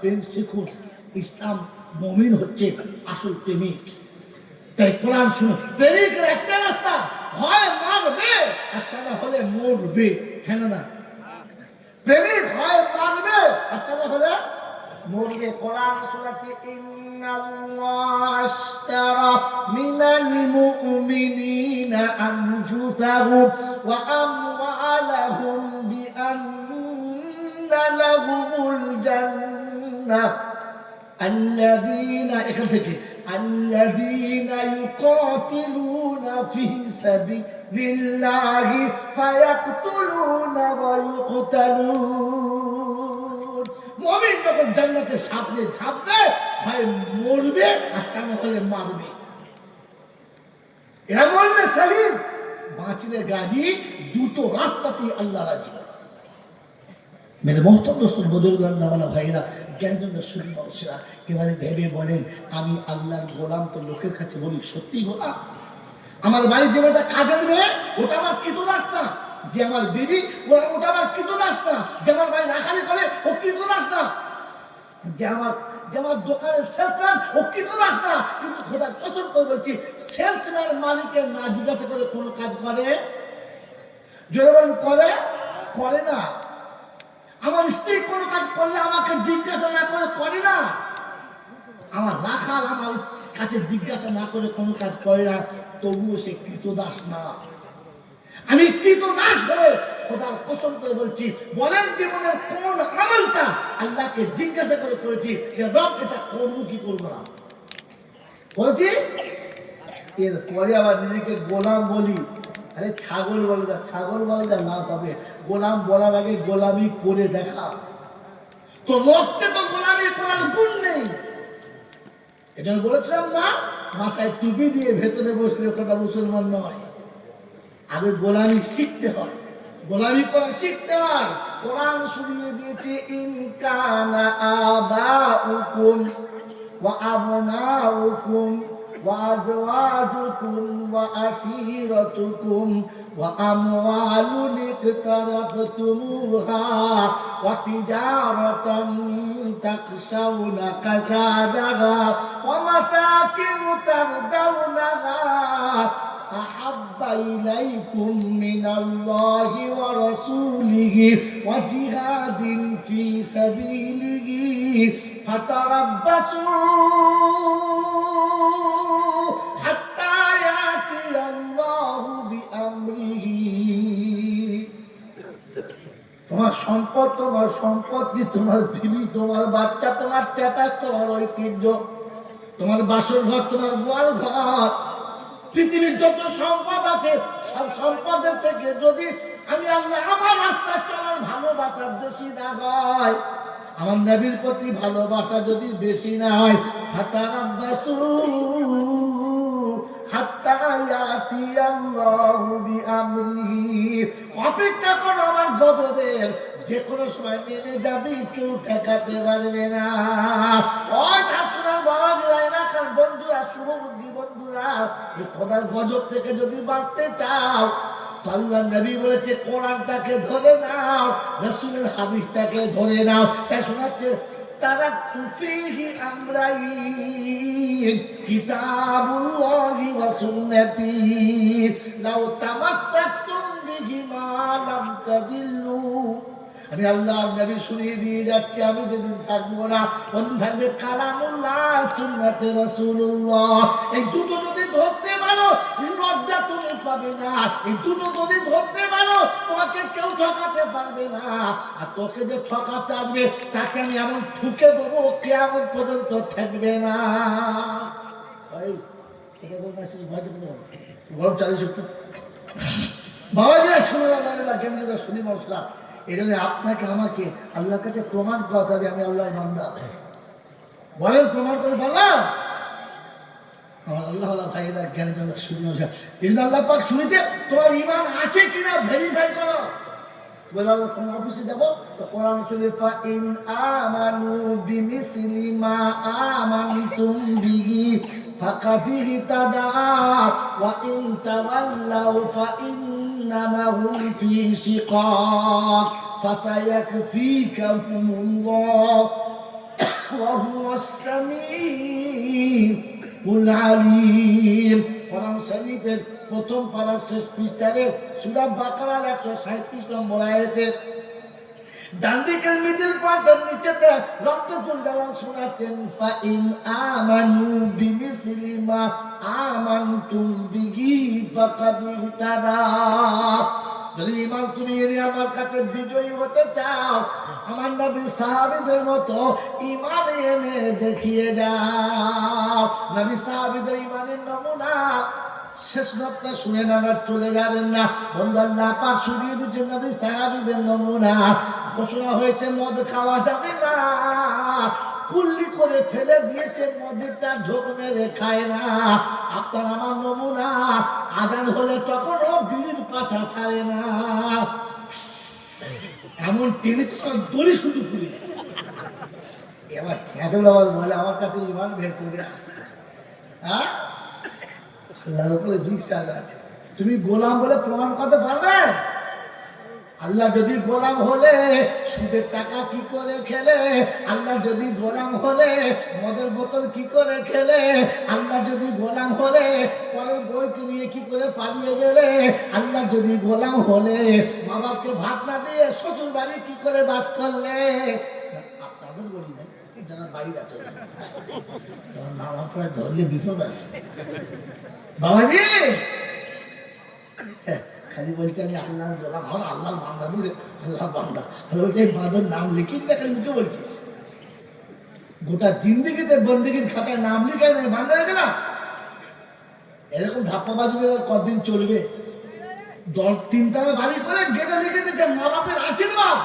প্রেম শিখুন, ইসলাম মুমিন হচ্ছে আসল প্রেমিক। তাই কোরআন শুনুন, প্রেমিকের একটা রাস্তা, হয় মারবে আর তা না হলে মরবে। হ্যাঁ না? প্রেমিক হয় মারবে আর তা না হলে মরবে। কোরআন শোনাচ্ছে ইন্নাল্লাহ আশতারা মিনাল মুমিনিনা আনফুসাহুম ওয়া আমওয়ালাহুম বিআন্না লাহুমুল জান্নাহ الذين يقاتلون في سبيل الله فيقتلون ويقتلون মুমিন যখন জান্নাতের সামনে ঝাঁপবে ভাই মরবে আর তা না হলে মারবে। এরা মরলে শহীদ, বাঁচলে গাজী। দুটো রাস্তাতেই আল্লাহ রাজি। মেরে মহতম দোস্তর বুজুর্গ আল্লাহওয়ালা ভাইরা, জ্ঞানজন্য শুধু মানুষেরা এবারে ভেবে বলেন আমি আল্লাহর গোলাম তো লোকের কাছে বলি সত্যি গোলাম? আমার বাড়ি যে একটা কাজের মেয়ে ওটা আমার কৃতদাস না, যে আমার বিবি ওটা আমার কৃতদাস না, যে আমার বাড়ি রাখালি করে ও কৃতদাস না, যে আমার দোকানের সেলসম্যান ও কৃতদাস না। কিন্তু খোদার কসম করে বলছি সেলসম্যান মালিকের না জিজ্ঞাসা করে কোনো কাজ করে? জোরে বলেন করে না। আমার স্ত্রী কোনো কাজ করলে আমাকে জিজ্ঞাসা না করে করে না। আমার রাখাল আমার কাছে জিজ্ঞাসা না করে কোনো কাজ করে না, তবুও সে কৃতদাস না। আমি কৃতদাস হয়ে খোদার কসম করে বলছি, বলেন জীবনের কোন আমলটা আল্লাহকে জিজ্ঞাসা করে করেছি যে রব এটা করবো কি করবো না বলেছি? এরপরে আবার নিজেকে গোলাম বলি। আরে ছাগল বলে যা লাভ হবে। গোলাম বলার আগে গোলামি করে দেখা। তো রক্তে তো গোলামি করার গুণ নেই। এটা বলেছিলাম না, মাথায় টুপি দিয়ে ভেতরে বসলে ওটা মুসলমান নয়। আগে গোলামি শিখতে হয়, গোলামি করা শিখতে হয়। কোরআন শুনিয়ে দিয়েছে ইন কানা আবাউকুম ওয়া আবনাউকুম وأزواجكم وعشيرتكم وأموال اقترفتموها وتجارة تخشون كسادها ومساكن ترضونها أحب إليكم من الله ورسوله وجهاد في سبيله فتربصوا حتى يأتي الله بأمره। তোমার সম্পত্তি, তোমার বিবি, তোমার বাচ্চা, তোমার স্ট্যাটাস, তোমার ঐতিহ্য, তোমার বাসর ঘর, তোমার গোয়াল ঘর, পৃথিবীর যত সম্পদ আছে সব সম্পদের থেকে যদি আমি আল্লাহ আমার রাস্তা চলার ভালোবাসা বেশি না হয়, আমার নবীর প্রতি ভালোবাসা যদি বেশি না হয়, ফাতারাব্বাসু হাত্তা ইয়াতি আল্লাহু বিআমরিহি, অপেক্ষা করো আমার গজবের যে কোনো সময় নেমে যাবে, কেউ ঠেকাতে পারবে না। ওই ঠাকুরার বাবাজিরা, এলাকার বন্ধুরা, শুভবুদ্ধি বন্ধুরা, এই খোদার গজব থেকে যদি বাঁচতে চাও, আল্লাহ নবী বলেছে কোরআনটাকে ধরে নাও, রাসূলের হাদিসটাকে ধরে নাও। তাই শোনাচ্ছে তারা তুফিহি আমরাইন কিতাবুল্লাহি ওয়া সুন্নতি লাউ তামাসসাকতুম বিহিমা লাম তাদিল্লু। আমি আল্লাহ নবী শুনিয়ে দিয়ে যাচ্ছি, আমি যেদিন থাকবো না তখন থাকবে কালামুল্লাহ, সুন্নাতে রাসূলুল্লাহ। এই দুটো যদি ধরতে পারো লজ্জা তুমি পাবে না। এই দুটো যদি ধরতে পারো তোমাকে কেউ ঠকাতে পারবে না। আর তোকে যে ঠকাতে আসবে তাকে আমি এমন ঠুকে দেবো কিয়ামত পর্যন্ত থাকবে না। গরম চালিয়ে বাবাজিরা শুনে আল্লাহ কেন্দ্রটা শুনি মশলা। এর জন্য আপনাকে আমাকে আল্লাহর কাছে প্রমাণ করাতে হবে আমি আল্লাহর বান্দা। বলেন প্রমাণ করে পারলাম? আমার আল্লাহ ভাইয়েরা জ্ঞানের জন্য শুনি মশলা। কিন্তু আল্লাহ পাক শুনেছে তোমার ঈমান আছে কিনা ভেরিফাই করো। বলে কোন অফিসে যাবো তো কোরআন শরীফ ইন আমানু বিমিসলি মা আমানতুম বিহি ফাকাদিহি তাদা ওয়া ইন তাওয়াল্লাউ ফাইন্নামা হুম ফি শিকাক ফাসায়াকফিকাহুমুল্লাহ ওয়া হুয়াস সামিউল আলিম। কোরআন শরীফের প্রথম পারা শেষ পৃষ্ঠারে সূরা বাকারার 137 নম্বর আয়াতে ডান দিকের মিডল পয়েন্টের নিচেতে রব্বুল জালাল শোনাচ্ছেন ফাইন আমানু বিমিসলি মা আমানতুম বিহি ফাকাদ ইহতাদাও। যদি ইমান তুমি এনে আমার কাছে বিজয়ী হতে চাও, আমার নবী সাহাবীদের মতো ইমান এনে দেখিয়ে যাও। নবী সাহাবীদের ইমানের নমুনা শেষ নকটা শুনে না চলে যাবেন না। বন্ধু আল্লাহ পাক শুনিয়ে দিচ্ছেন নবী সাহাবীদের নমুনা। ঘোষণা হয়েছে মদ খাওয়া যাবে না, কুল্লি করে ফেলে দিয়েছে, মদেরটা ঢোক মেরে খায় না। আপনার আমার নমুনা, আজান হলে তখনও বিড়ির পাছা ছাড়ে না, এমন টেনেছে সব দড়ি শুধু খুলি। এবার ছেঁদুল আবার বলে আমার কাছে ইমান বের করে আসছে। হ্যাঁ, আল্লাহর উপরে বিশ্বাস আছে। তুমি গোলাম বলে প্রমাণ করতে পারবে? আল্লাহ যদি গোলাম হলে সুদের টাকা কি করে খেলে, আল্লাহ যদি গোলাম হলে মদের বোতল কি করে খেলে, আল্লাহ যদি গোলাম হলে পরের বইকে নিয়ে কি করে পালিয়ে গেলে, আল্লাহ যদি গোলাম হলে মা বাপকে ভাত না দিয়ে শ্বশুর বাড়ি কি করে বাস করলে। আপনাদের বলি নাই, যারা বাইরে আছে নামার পরে ধরলে বিপদ আছে বাবাজি। খালি বলছে আমি আল্লাহর গোলাম, আমার আল্লাহর বান্দা, বুঝলে আল্লাহর বান্দা। বলছে এই বাঁধর নাম লিখিয়ে দেখ, মুখে বলছিস গোটা জিন্দিগিতে বন্দিগির খাতায় নাম লিখে বান্ধা হয়ে গেলাম। এরকম ধাপ্পাবাজি কদিন চলবে? তিনতলা বাড়ি করে গেটে লিখে দিচ্ছে মা বাপের আশীর্বাদ।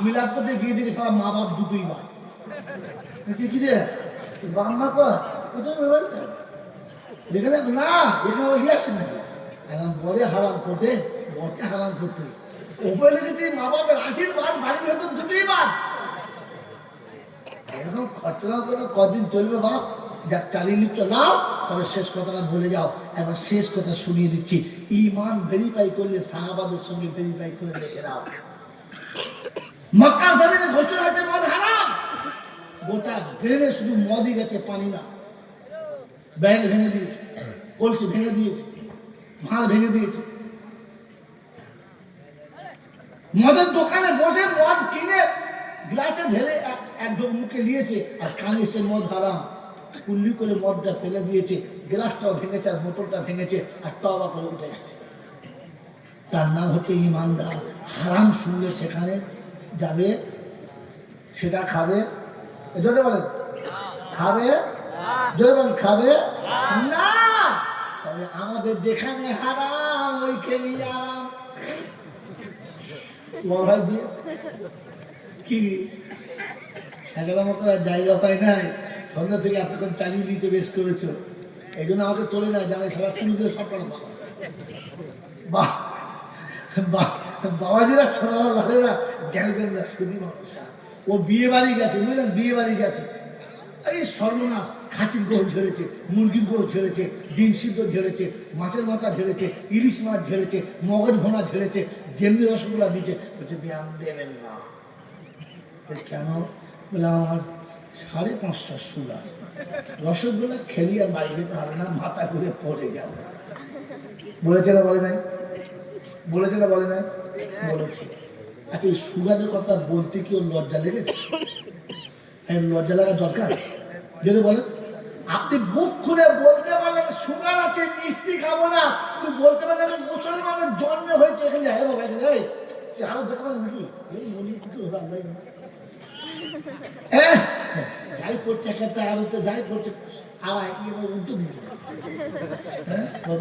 মিলাদ করতে গিয়ে দেখে সারা মা বাপ দুটোই ভাই। কি রে বাংলা কর দেখে দেখ না, এখানে ওই আসে নাকি এখন বলে হারাম করতে, বটে হারাম করতে উপরে লিখেছি মা বাপের আশীর্বাদ, বাড়ির ভেতর দুটোই বাদ। এরকম খরচা করে কদিন চলবে বাপ? যাক চালিয়ে নিচ্ছ নাও, তবে শেষ কথাটা বলে যাও। এবার শেষ কথা শুনিয়ে দিচ্ছি, ইমান ভেরিফাই করলে সাহাবাদের সঙ্গে ভেরিফাই করে দেখে নাও। মক্কার জমিনে ঘোষণা হয়েছে মদ হারাম, গোটা ড্রেনে শুধু মদই গেছে, পানি না। ব্যান্ড ভেঙে দিয়েছে, কলসি ভেঙে দিয়েছে, ভাঁড় ভেঙে দিয়েছে। মদের দোকানে বসে মদ কিনে গ্লাসে ঢেলে একদম মুখে দিয়েছে, আর কানে সে মদ হারাম কুল্লি করে মদটা ফেলে দিয়েছে, গ্লাসটাও ভেঙেছে আর বোতলটা ভেঙেছে, আর তওবা করে উঠে গেছে। তার নাম হচ্ছে ইমানদার। হারাম শুনলে সেখানে যাবে, সেটা খাবে, জোরে বলেন খাবে, জোরে বলেন খাবে না। তবে আমাদের যেখানে হারাম ওইখানে আরাম। ভাই দিয়ে কি সাজানো করার জায়গা পাই নাই, সন্ধ্যা থেকে এতক্ষণ চালিয়ে দিতে বেশ করেছো, এই জন্য আমাকে তোলে না, জানে সবাই তুলে দিয়ে সব করা বাহ বাহ। বাবাজিরা সোনারা লালেরা জ্ঞান করেন না, শুধু মানুষ। ও বিয়ে বাড়ি গেছে, বুঝলেন, বিয়ে বাড়ি গেছে, এই সর্বনাশ, খাসির গোল ঝেড়েছে, মুরগির গোল ঝেড়েছে, ডিম সিদ্ধ ঝেড়েছে, মাছের মাথা ঝেড়েছে, ইলিশ মাছ ঝেড়েছে, মগজ ভোনা ঝেড়েছে, যেমনি রসগোল্লা দিচ্ছে। বলছে ব্যায়াম দেবেন না। কেন? বলে আমার 550 সুগার, রসগোল্লা খেলি আর বাড়ি যেতে হবে না, মাথা ঘুরে পড়ে যাবো। বলেছে না বলে নাই? বলেছে না বলে নাই? বলেছে। আচ্ছা এই সুগারের কথা বলতে কি ওর লজ্জা লেগেছে? লজ্জা লাগা দরকার? যদি বলেন আপনি বুক খুলে বলতে পারলেন সুগার আছে, মিষ্টি খাবো না, তুই বলতে পারলেন মুসলমানের জন্ম হয়েছে এখানে, আরো দেখতে পারেন নাকি যাই করছে একটা আরোতে যাই করছে, আবার উল্টো দিকে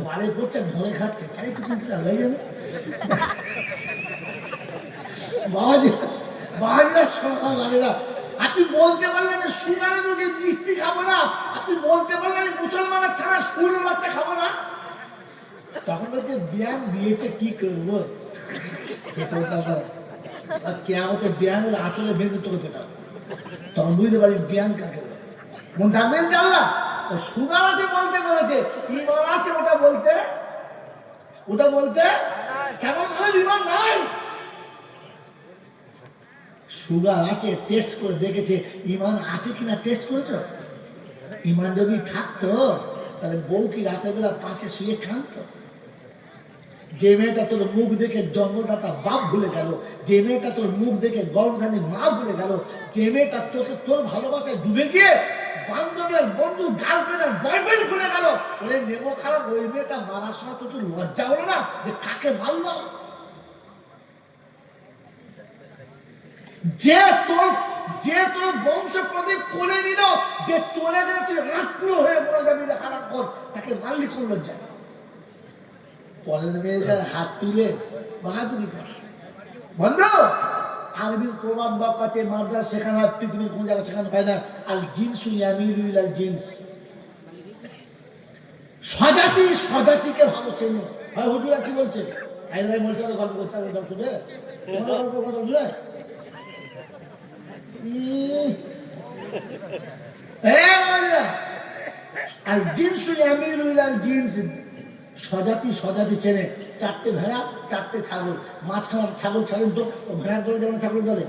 বাড়ি করছে, ধরে খাচ্ছে, তাই করছেন আল্লাহ জানে। বাবাজিরা সকাল বাড়িরা, আপনি বলতে পারলেন সুগারের রোগে মিষ্টি খাবো না, আপনি বলতে পারলেন মুসলমানের ছাড়া সুরের বাচ্চা খাবো না। তখন বলছে ব্যায়াম দিয়েছে কি করবো, কেমন ব্যায়ামের আঁচলে বেঁধে তোকে পেতাম, তখন বুঝতে পারি ব্যায়াম কাকে বলে। মন থাকবেন জানলা ও সুগার আছে বলতে বলেছে, ইমান আছে ওটা বলতে, ওটা বলতে কেমন ইমান নাই। সুগার আছে, টেস্ট করে দেখেছে, ইমান আছে কিনা টেস্ট করেছো? ইমান যদি থাকতো তাহলে বউ কি রাতের বেলা পাশে শুয়ে কাঁদতো? যে মেয়েটা তোর মুখ দেখে জন্মদাতা বাপ ভুলে গেল, যে মেয়েটা তোর মুখ দেখে গর্ভধারী মা ভুলে গেল, যে মেয়েটা তোকে তোর ভালোবাসায় ডুবে গিয়ে বান্ধবের বন্ধু গার্লফ্রেন্ড বয়ফ্রেন্ড ভুলে গেল, ওরে নেবো খারাপ, ওই মেয়েটা মারার সময় তো তোর লজ্জা হলো না যে কাকে মারলো? যে তোর বংশ প্রদীপ করে নিল, যে চলে গেলে তুই আটকুলো হয়ে মরে যাবি, খারাপ কর, তাকে মারলি কোন লজ্জা? পরের মেয়েদের হাত তুলে বাহাদুরি করে। বন্ধু, আরবির প্রবাদ বাপ কাছে মাদ্রাস শেখানো হয়, পৃথিবীর কোন জায়গায় শেখানো হয় না। আল জিনসু ইয়ামিলু আল জিনস, স্বজাতি স্বজাতিকে ভালো চেনে। হয় হুজুরা কি বলছে? আইলাই বলছে গল্প করতে হবে, গল্প শুনে আর জিনসু ইয়ামিলু আল জিনস, স্বজাতি স্বজাতি চেনে। চারটে ভেড়া, চারটে ছাগল, মাঝখানে ছাগল ছাড়েন তো, ভেড়ার দলে যেমন ছাগল দলে,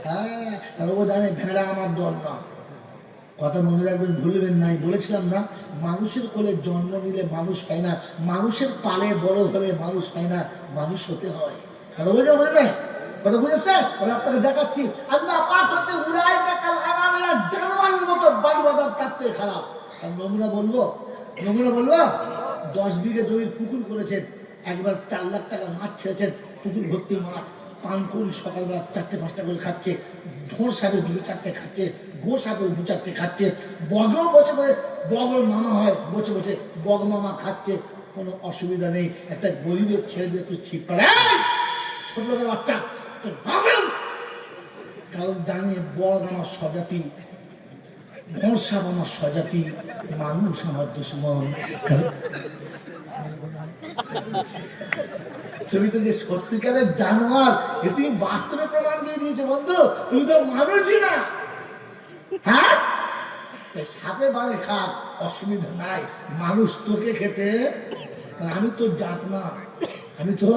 হ্যাঁ, তাহলে ও জানে ভেড়া আমার দল না। কথা মনে রাখবেন, ভুলবেন নাই, বলেছিলাম না, মানুষের কোলে জন্ম নিলে মানুষ হয় না, মানুষের পালে বড় হলে মানুষ হয় না, মানুষ হতে হয়। কথা বুঝে বলে নাই? কথা বুঝেছে? আমি আপনাকে দেখাচ্ছি, আল্লাহ পাক হচ্ছে উলাইকা কাল আনামিয়া, জানোয়ারের মতো বায়ু বাদাম তার থেকে খারাপ। আর নমুনা বলবো, নমুনা বলবো, 10 বিঘে জমির পুকুর করেছেন, একবার 4 লাখ টাকা মাছ ছেড়েছেন, পুকুর ভর্তি মাছ, পান করি সকালবেলা 4-5টা করে খাচ্ছে, ধোঁস সাপে 2-4টে খাচ্ছে, গো সাপে 2-4টে খাচ্ছে, বগও বসে বসে, বগর মামা হয় বসে বসে বগ মামা খাচ্ছে, কোনো অসুবিধা নেই। একটা গরিবের ছেড়ে দিয়ে তুই ছিপ পারে, ছোট লোকের বাচ্চা, কারণ জানে বগ আমার স্বজাতি, ঘোষাপ আমার স্বজাতি, মানুষ আমার দুশ্মন। তুমি তো যে সত্যিকারের জানোয়ার, এ তুমি বাস্তবে প্রমাণ দিয়ে দিয়েছো বন্ধু, তুমি তো মানুষই না। হ্যাঁ, সাপে বাড়ে খাক, অসুবিধা নাই, মানুষ তোকে খেতে, আমি তো জাত না, আমি তো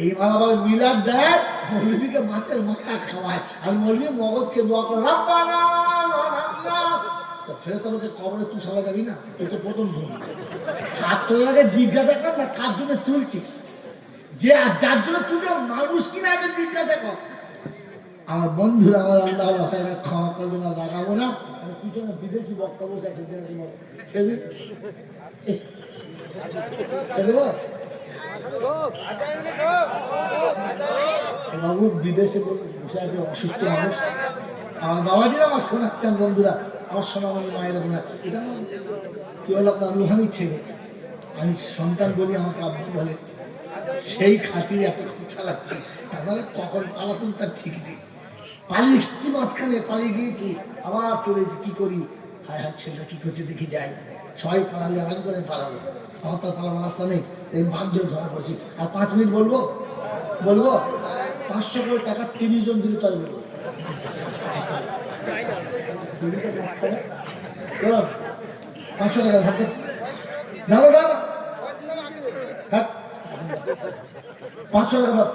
এই আবার মিলাদ দেয়, মৌলবীকে মাছের মাথা খাওয়ায়, আর মৌলবী মগজকে দোয়া করে রাব্বানা লানা। ফেরেশতা বলছে কবরে তুই সালা যাবি না, তুই তো প্রথম ভুল। কার তোলাকে জিজ্ঞাসা কর না, কার জন্য তুলছিস, যে যার জন্য তুলে মানুষ কিনা আগে জিজ্ঞাসা কর। আমার বন্ধুরা, আমার আল্লাহ ক্ষমা করবে না, লাগাবো না, পিছনে বিদেশি বক্তব্য বাবু বিদেশে বসে আছে অসুস্থ মানুষ। আমার বাবাজিরা আমার শোনাচ্ছেন, বন্ধুরা আমার সোনামণি মায়ের বোনা, এটা কি বলে আপনার রুহানি ছেলে, আমি সন্তান বলি, আমাকে আব্বু বলে, সেই খাতিরে এত চালাচ্ছি, তাহলে কখন পালাতুন তার ঠিক নেই। পালিয়ে গেছি, মাঝখানে পালিয়ে গিয়েছি, আবার চলেছি, কি করি, হায় হায় ছেলেটা কি করছে দেখি যাই, সবাই পালালে আমি করে পালাবো, আমার তার পালাবার রাস্তা নেই, এই বাধ্য ধরা পড়ছি। আর 5 মিনিট বলবো, 500 করে টাকা 30 জন দিলে চলে বলবো, 500 টাকা হাতে দাদা, দাদা 500 টাকা দাও,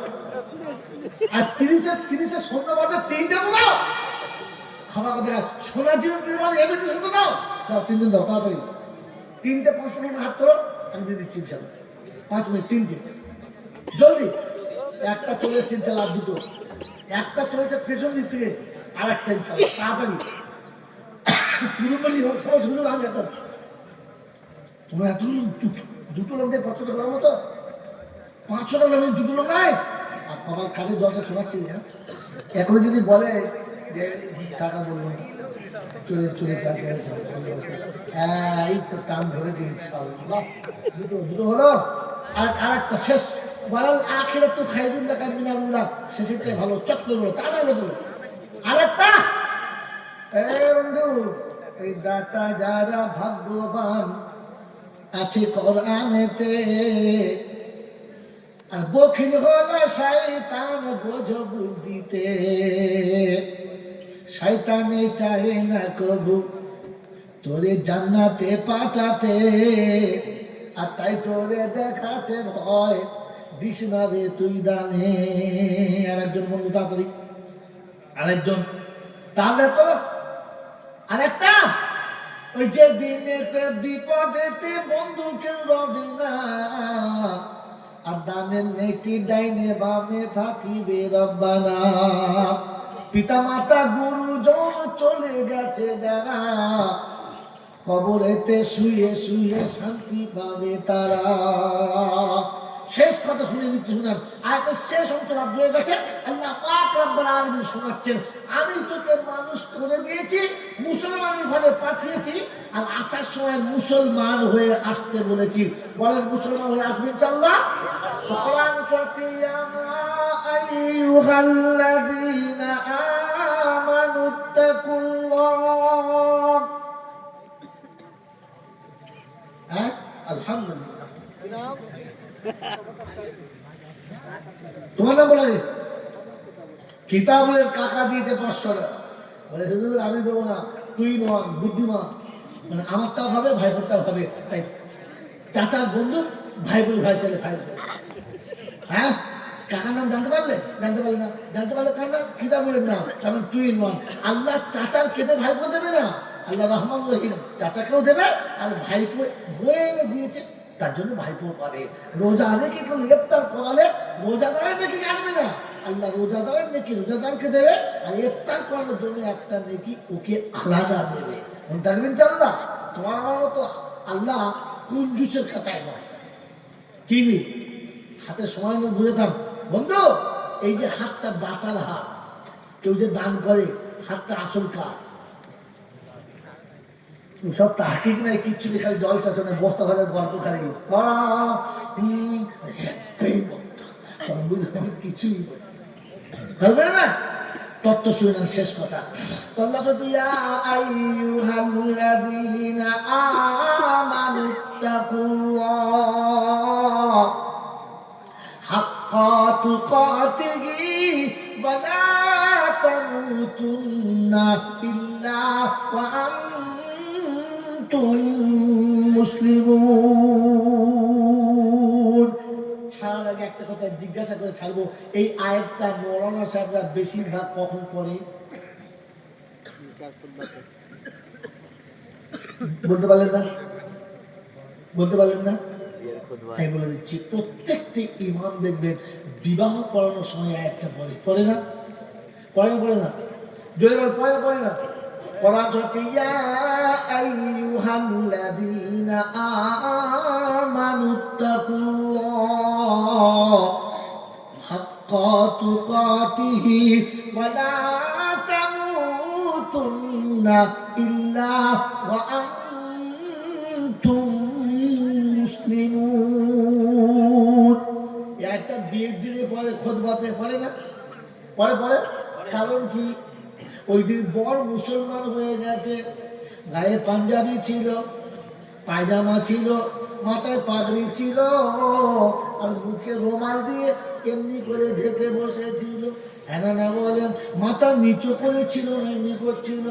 আর 30 সন্ধ্যাবাদে 3 দেবো না, খাবার কথা সোনা জীবন দিতে পারো, এমনি শুধু দাও, 3 দিন দাও তাড়াতাড়ি, 3টে 500 টাকা হাত করো, আমি দিয়ে দিচ্ছি ইনশাল্লাহ। 5 মিনিট, 3 দিন জলদি। একটা চলে এসছে ইনশাল্লাহ, আর 2টো, একটা চলেছে পেছন দিক থেকে, আর একটা ইনশাল্লাহ তাড়াতাড়ি। পুরোপুরি হচ্ছে ঝুলুন, আমি একটা তোমরা এত 2টো লোক দিয়ে 500 টাকা মতো, 500 টাকা 2টো লোক নাই। আর আমার কাজে 10টা শোনাচ্ছি, এখনো যদি বলে যে টাকা বলবো না, চলে চলে এই তো টান ধরে দিন, দুটো হলো। আর একটা শেষ বলাল, আখেরে তো খাইরুল্লাহ কামিনাল্লাহ, শেষেরটাই ভালো, চক্র বলো তাড়াতাড়ি বলো। আরেকটা, বন্ধু, এই দাতা যারা ভাগ্যবান আছে কোরআনেতে, আর বখিল হলে শয়তান বোঝ বুদ্ধিতে, শয়তানে চায় না কবু তোরে জান্নাতে পাঠাতে, আর তাই তোরে দেখাচ্ছে ভয়, বিষ্ণা রে তুই দানে। আরেকজন বন্ধু তাড়াতাড়ি, আরেকজন, তাহলে তো আরেকটা ওই যে দিনেতে বিপদেতে বন্ধু কেউ রবে না, আর দানের নেকি ডাইনে বামে থাকিবে রব্বানা। পিতা মাতা গুরুজন চলে গেছে যারা, কবরেতে শুয়ে শুয়ে শান্তি পাবে তারা। শেষ কথা শুনে দিচ্ছি, শুনান। আয়াতের শেষ অংশ বাদ হয়ে গেছে। আল্লাহ পাক রব্বুল আলামিন শোনাচ্ছেন, আমি তোকে মানুষ করে দিয়েছি, মুসলমানের ঘরে পাঠিয়েছি, আর আসার সময় মুসলমান হয়ে আসতে বলেছি। বলেন মুসলমান হয়ে আসবেন ইনশাআল্লাহ। কোরআন বলছে, ইয়া আইয়ুহাল্লাযীনা আমানুত্তাকুল্লাহ। হ্যাঁ, আলহামদুলিল্লাহ। তোমার নাম বলা কিতাবের কাকা দিয়েছে 500 টাকা, বলে হুজুর আমি দেবো না, তুই নয় বুদ্ধিমান, মানে আমারটাও হবে ভাইপোরটাও হবে, তাই চাচার বন্ধু ভাইপোর ভাই ছেলে ভাই। হ্যাঁ, কাকার নাম জানতে পারলে? জানতে পারলে না? জানতে পারলে কার নাম? কিতাবের নাম। কারণ তুই নয়, আল্লাহ চাচার খেতে ভাইপো দেবে না, আল্লাহ রহমান রহিম চাচাকেও দেবে, আর ভাইপো বয়ে এনে দিয়েছে তার জন্য ভাইপো পাবে। রোজা রেখে কেউ ইফতার করালে রোজাদারের নেকি কাটবে না, আল্লাহ রোজাদারের নেকি রোজাদারকে দেবে, আর ইফতার করানোর জন্য একটা নেকি ওকে আলাদা দেবে। মনে থাকবেন ইনশাআল্লাহ। তোমার আমার মতো আল্লাহ কুঞ্জুসের খাতায় নয়। কি হাতে সময় নিয়ে বুঝেতাম বন্ধু, এই যে হাতটা দাতার হাত, কেউ যে দান করে হাতটা আসল কাজ, সব তাহিক নাই, কিচ্ছু নেই, খালি জল শাসনে বস্তা ভাজার গল্প, খালি কিছুই হবে না। তত্ত্ব শুনে শেষ কথা, আল্লাহ বলছে, ইয়া আইয়ুহাল্লাযীনা আমানুত্তাকুল্লাহ হাক্কা তুকাতিহি ওয়া লা তামুতুন্না ইল্লা ওয়া আনতুম মুসলিমুন। ছাড়ার আগে একটা কথা জিজ্ঞাসা করে ছাড়বো, এই আয়াতটা মৌলানা সাহেবরা বেশিরভাগ কখন পড়ে? বলতে পারলেন না? বলতে পারলেন না? আমি বলে দিচ্ছি, প্রত্যেকটি ইমাম দেখবেন বিবাহ পড়ানোর সময় আয়াতটা পড়ে। পড়ে না? পড়ে না? পড়ে না? জোরে বল, পড়ে না? পড়ে না? কোরআন হচ্ছে, ইয়া আইয়ুহাল্লাযীনা আমানুত্তাকুল্লাহ হাক্কা তুকাতিহি ওয়া লা তামুতুন্না ইল্লা ওয়া আনতুম মুসলিমুন। একটা বিয়ের দিনে পরে খুতবাতে পড়ে না? পরে পরে। কারণ কি? ওই দিন বর মুসলমান হয়ে গেছে, গায়ে পাঞ্জাবি ছিল, পায়জামা ছিল, মাথায় পাগড়ি ছিল, আর মুখে রুমাল দিয়ে এমনি করে ঢেকে বসেছিল। হ্যাঁ না বলেন? মাথা নিচু করেছিল না এমনি করছিল?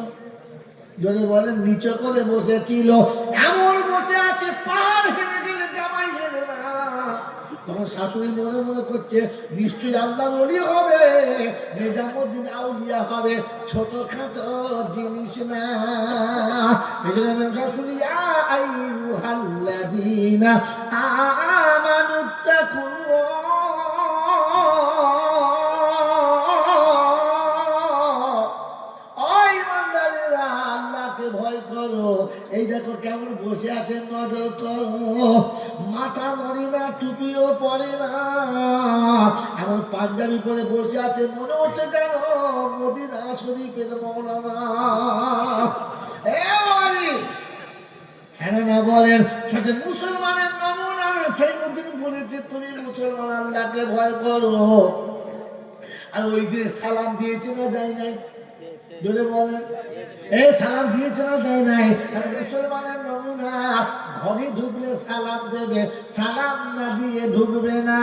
যদি বলেন নিচু করে বসেছিল, এমন বসে আছে পার হেলে গেলে জামাই হেলে না। তখন শাশুড়ি মনে মনে করছে নিশ্চয়ই আল্লাহর ওলি হবে, নিজামুদ্দিন আউলিয়া হবে, ছোটখাটো জিনিস না। এজন্য শাশুড়ি, ইয়া আইয়ুহাল্লাযীনা আমানুত্তাকুল্লাহ ভয় করো। এই দেখো কেমন বসে আছেন, নজর করো। মাথা নড়ে না, টুপিও পরে না, এমন পাঞ্জাবি পরে বসে আছে, মনে হচ্ছে যেন মদিনা শরীফের মৌলানা। হ্যাঁ না বলেন? সাথে মুসলমানের নমুনা ফরিদুদ্দিন বলেছে, তুমি মুসলমান আল্লাহকে ভয় করো। আর ওই দিন সালাম দিয়েছে না দেয় নাই? জোরে বলেন, এই সালাম দিয়েছে না দেয় নাই? মুসলমানের নমুনা, ঘরে ঢুকলে সালাম দেবে, সালাম না দিয়ে ঢুকবে না।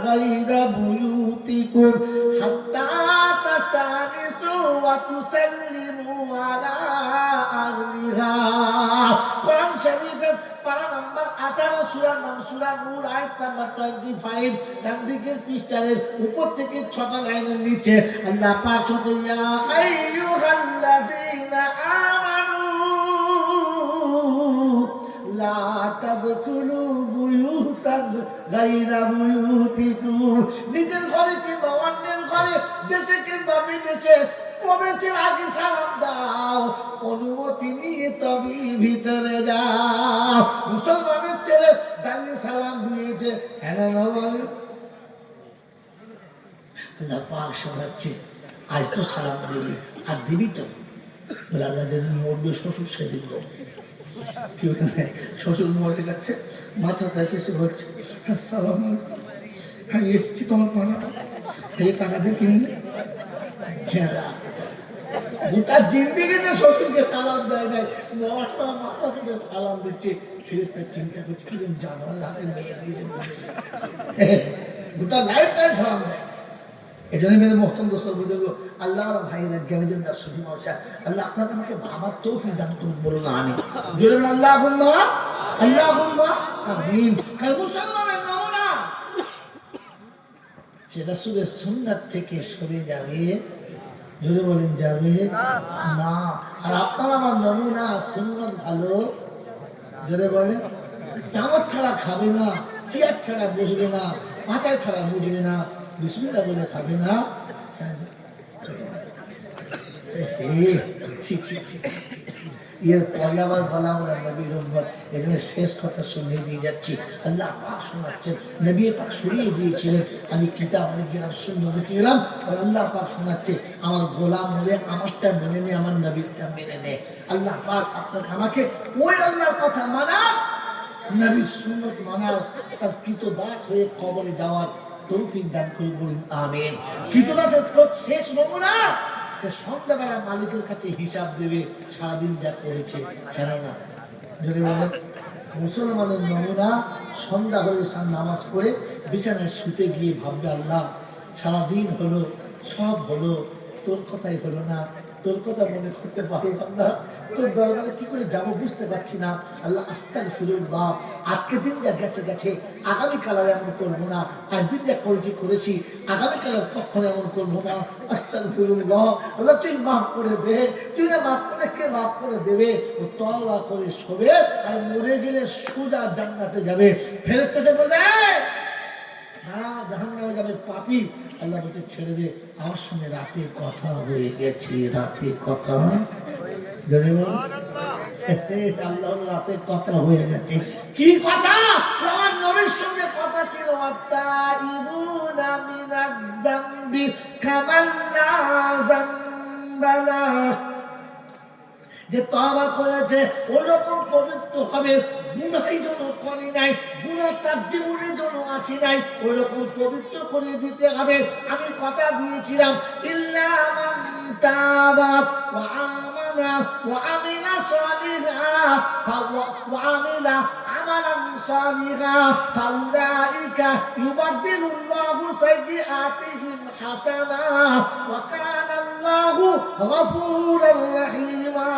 غير بيوتكم حتى تستأنسوا وتسلموا على أهلها। কোরআন শরীফে সুরের পারা নাম্বার 18, সূরার নাম সূরা নূর, আয়াত নাম্বার 25। ডান দিকের পৃষ্ঠার উপর থেকে 6টা লাইনের নিচে আল্লাহ পাক বলছে, ইয়া আইয়ুহাল্লাযীনা আমানু লা তাদখুলু বুয়ুতান গায়রা বুয়ুতিকুম। নিজের ঘরে কিংবা অন্যের ঘরে, দেশে কিংবা বিদেশে প্রবেশের আগে সালাম দাও, অনুমতি নিয়ে তবে ভিতরে যাও। মুসলমানের ছেলে দাঁড়িয়ে সালাম দিয়েছে, হ্যাঁ না বলে পাক শোনাচ্ছে, আজ তো সালাম দিবি, আর দিবি তো আল্লাহ যেদিন মরবে শ্বশুর সেদিন কেউ শ্বশুর মরে গেছে, মাথাটা এসে বলছে সালাম আমি এসেছি তোমার পাড়া, এই টাকা দিয়ে কিনলে হ্যাঁ গোটা জিন্দিগিতে শ্বশুরকে সালাম দেয় নাই, মাথা থেকে সালাম দিচ্ছে। ফেরেশতা চিন্তা করছে কি জানার লাগে মেয়ে দিয়েছে, গোটা লাইফ টাইম সালাম দেয়। এই জন্য মেরে মোহতরম দোস্ত বুঝল, আল্লাহ ভাইয়েরা জ্ঞানীজন রাষ্ট্রপতি মহাশা, আল্লাহ আপনার আমাকে ভাবার তৌফিক দান করুন, বলুন আমিন। জোরে বলুন আল্লাহুম্মা আল্লাহুম্মা আমিন। কাল মুসলমানের নমুনা সেটা শুধু সুন্নাত থেকে সরে যাবে, জোরে বলেন যাবে না। আর আপনার আমার নমুনা সুন্নাত ভালো, জোরে বলেন চামচ ছাড়া খাবে না, চেয়ার ছাড়া বসবে না, পাঁচায় ছাড়া বুঝবে না, বিসমিল্লাহ বলে খাবে না। এর পরে আবার বলা আমরা নবীর উম্মত, এখানে শেষ কথা শুনিয়ে দিয়ে যাচ্ছি। আল্লাহ পাক শোনাচ্ছেন, নবী পাক শুনিয়ে দিয়েছিলেন, আমি কিতাব অনেক গেলাম সুন্দর দেখে গেলাম, আল্লাহ পাক শোনাচ্ছে আমার গোলাম হলে আমারটা মেনে নে, আমার নবীরটা মেনে নে। আল্লাহ পাক আপনার আমাকে ওই আল্লাহর কথা মানা, নবীর সুন্নত মানা, তার কৃতদাস হয়ে কবরে যাওয়ার তৌফিক দান করে, বলুন আমিন। কৃতদাসের শেষ নমুনা, সে সন্ধ্যাবেলা মালিকের কাছে হিসাব দেবে সারাদিন যা করেছে, কেন না যদি বলেন মুসলমানের নমুনা সন্ধ্যা হলে নামাজ পড়ে বিছানায় শুতে গিয়ে ভাববে আল্লাহ সারাদিন হলো, সব হলো, তোর কথাই হলো না, তোর কথা মনে করতে পারলাম না, তোর দরবারে কি করে যাবো বুঝতে পারছি না। আল্লাহ আস্তাগফিরুল্লাহ, আজকে দিন যা গেছে গেছে, আগামীকাল আর এমন করবো না, আজ দিন যা করেছি করেছি, আগামীকাল আর কখনো এমন করবো না। আস্তাগফিরুল্লাহ, আল্লাহ তুই মাফ করে দে, তুই না মাফ করে কে মাফ করে দেবে। ও তওবা করে শোবে আর মরে গেলে সোজা জান্নাতে যাবে। ফেরেশতা এসে বলবে জাহান্নামে যাবে পাপী। আল্লাহ বলছে ছেড়ে দে, আমার সঙ্গে রাতে কথা হয়ে গেছে, রাতে কথা আল্লাহ রাতে কথা হয়ে গেছে। কি কথা? আমার নবীর সঙ্গে কথা ছিল, আত্তাইবুনা মিনাদ যামবি কামান লা যামবা লাহু, যে তওবা করেছে ওই রকম পবিত্র হবে, গুনাহই যেন করে নাই, গুনাহ তার জীবনে যেন আসে নাই, ওই রকম পবিত্র করে দিতে হবে। আমি কথা দিয়েছিলাম ইল্লা মান তাবা ওয়া আমানা ওয়া আমিলা সালিহান ওয়া আমিলা আমালান সালিহান ফাউলাইকা ইউবাদদিলুল্লাহু সাইয়্যাতিহিম হাসানাত ওয়া কানা আল্লাহু গফুরুর রহিমা।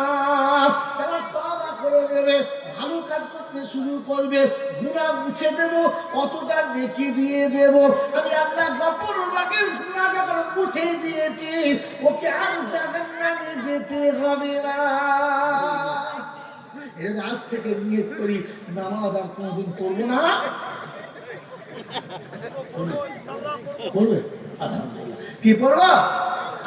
তারা তওবা করে নেবে, ভালো কাজ করতে শুরু করবে, গুনাহ মুছে দেব, কতটা নেকি দিয়ে দেব। আমি আল্লাহ গফুরুর রহিম, গুনাহ যখন মুছে দিয়েছি ওকে আর জাহান্নামে যেতে হবে না। এর আজ থেকে নিয়ত করি নামাজ আর কোনোদিন পড়বো না। পড়বে আলহামদুলিল্লাহ, কি পড়বা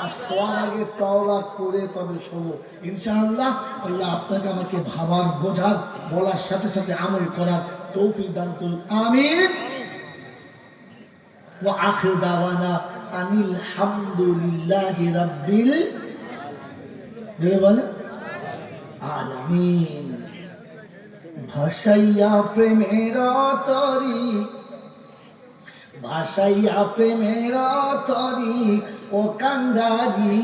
আর সবার আগে তওবা করে তবে শোনো ইনশাআল্লাহ। আল্লাহ আপনাকে আমাকে ভাবার, বোঝার, বলার সাথে সাথে আমল করার তৌফিক দান করুন, আমিন। ওয়া আখির দাওয়ানা আনিল হামদুলিল্লাহি রাব্বিল আলামিন। ভাসাইয়া প্রেমের তরি, ভাসাইয়া প্রেমের তরি ও কান্দারি,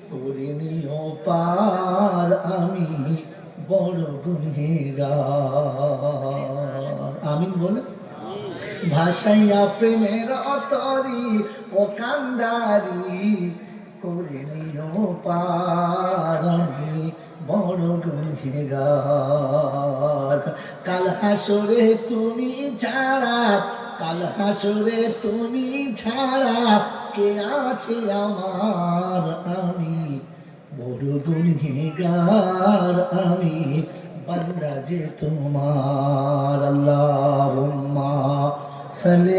করে নিও পার আমি বড় গুনহেগার। আমিন বলে ভাসাইয়া প্রেমের তরি ও কান্দারি, করে নিও পার আমি বড় গুনহেগার। কাল হাসরে তুমি ছাড়া, কাল হাসরে তুমি ছাড়া কে আছে আমার, আমি বড় গুনহগার, আমি বান্দা যে তোমার। আল্লাহুম্মা সাল্লি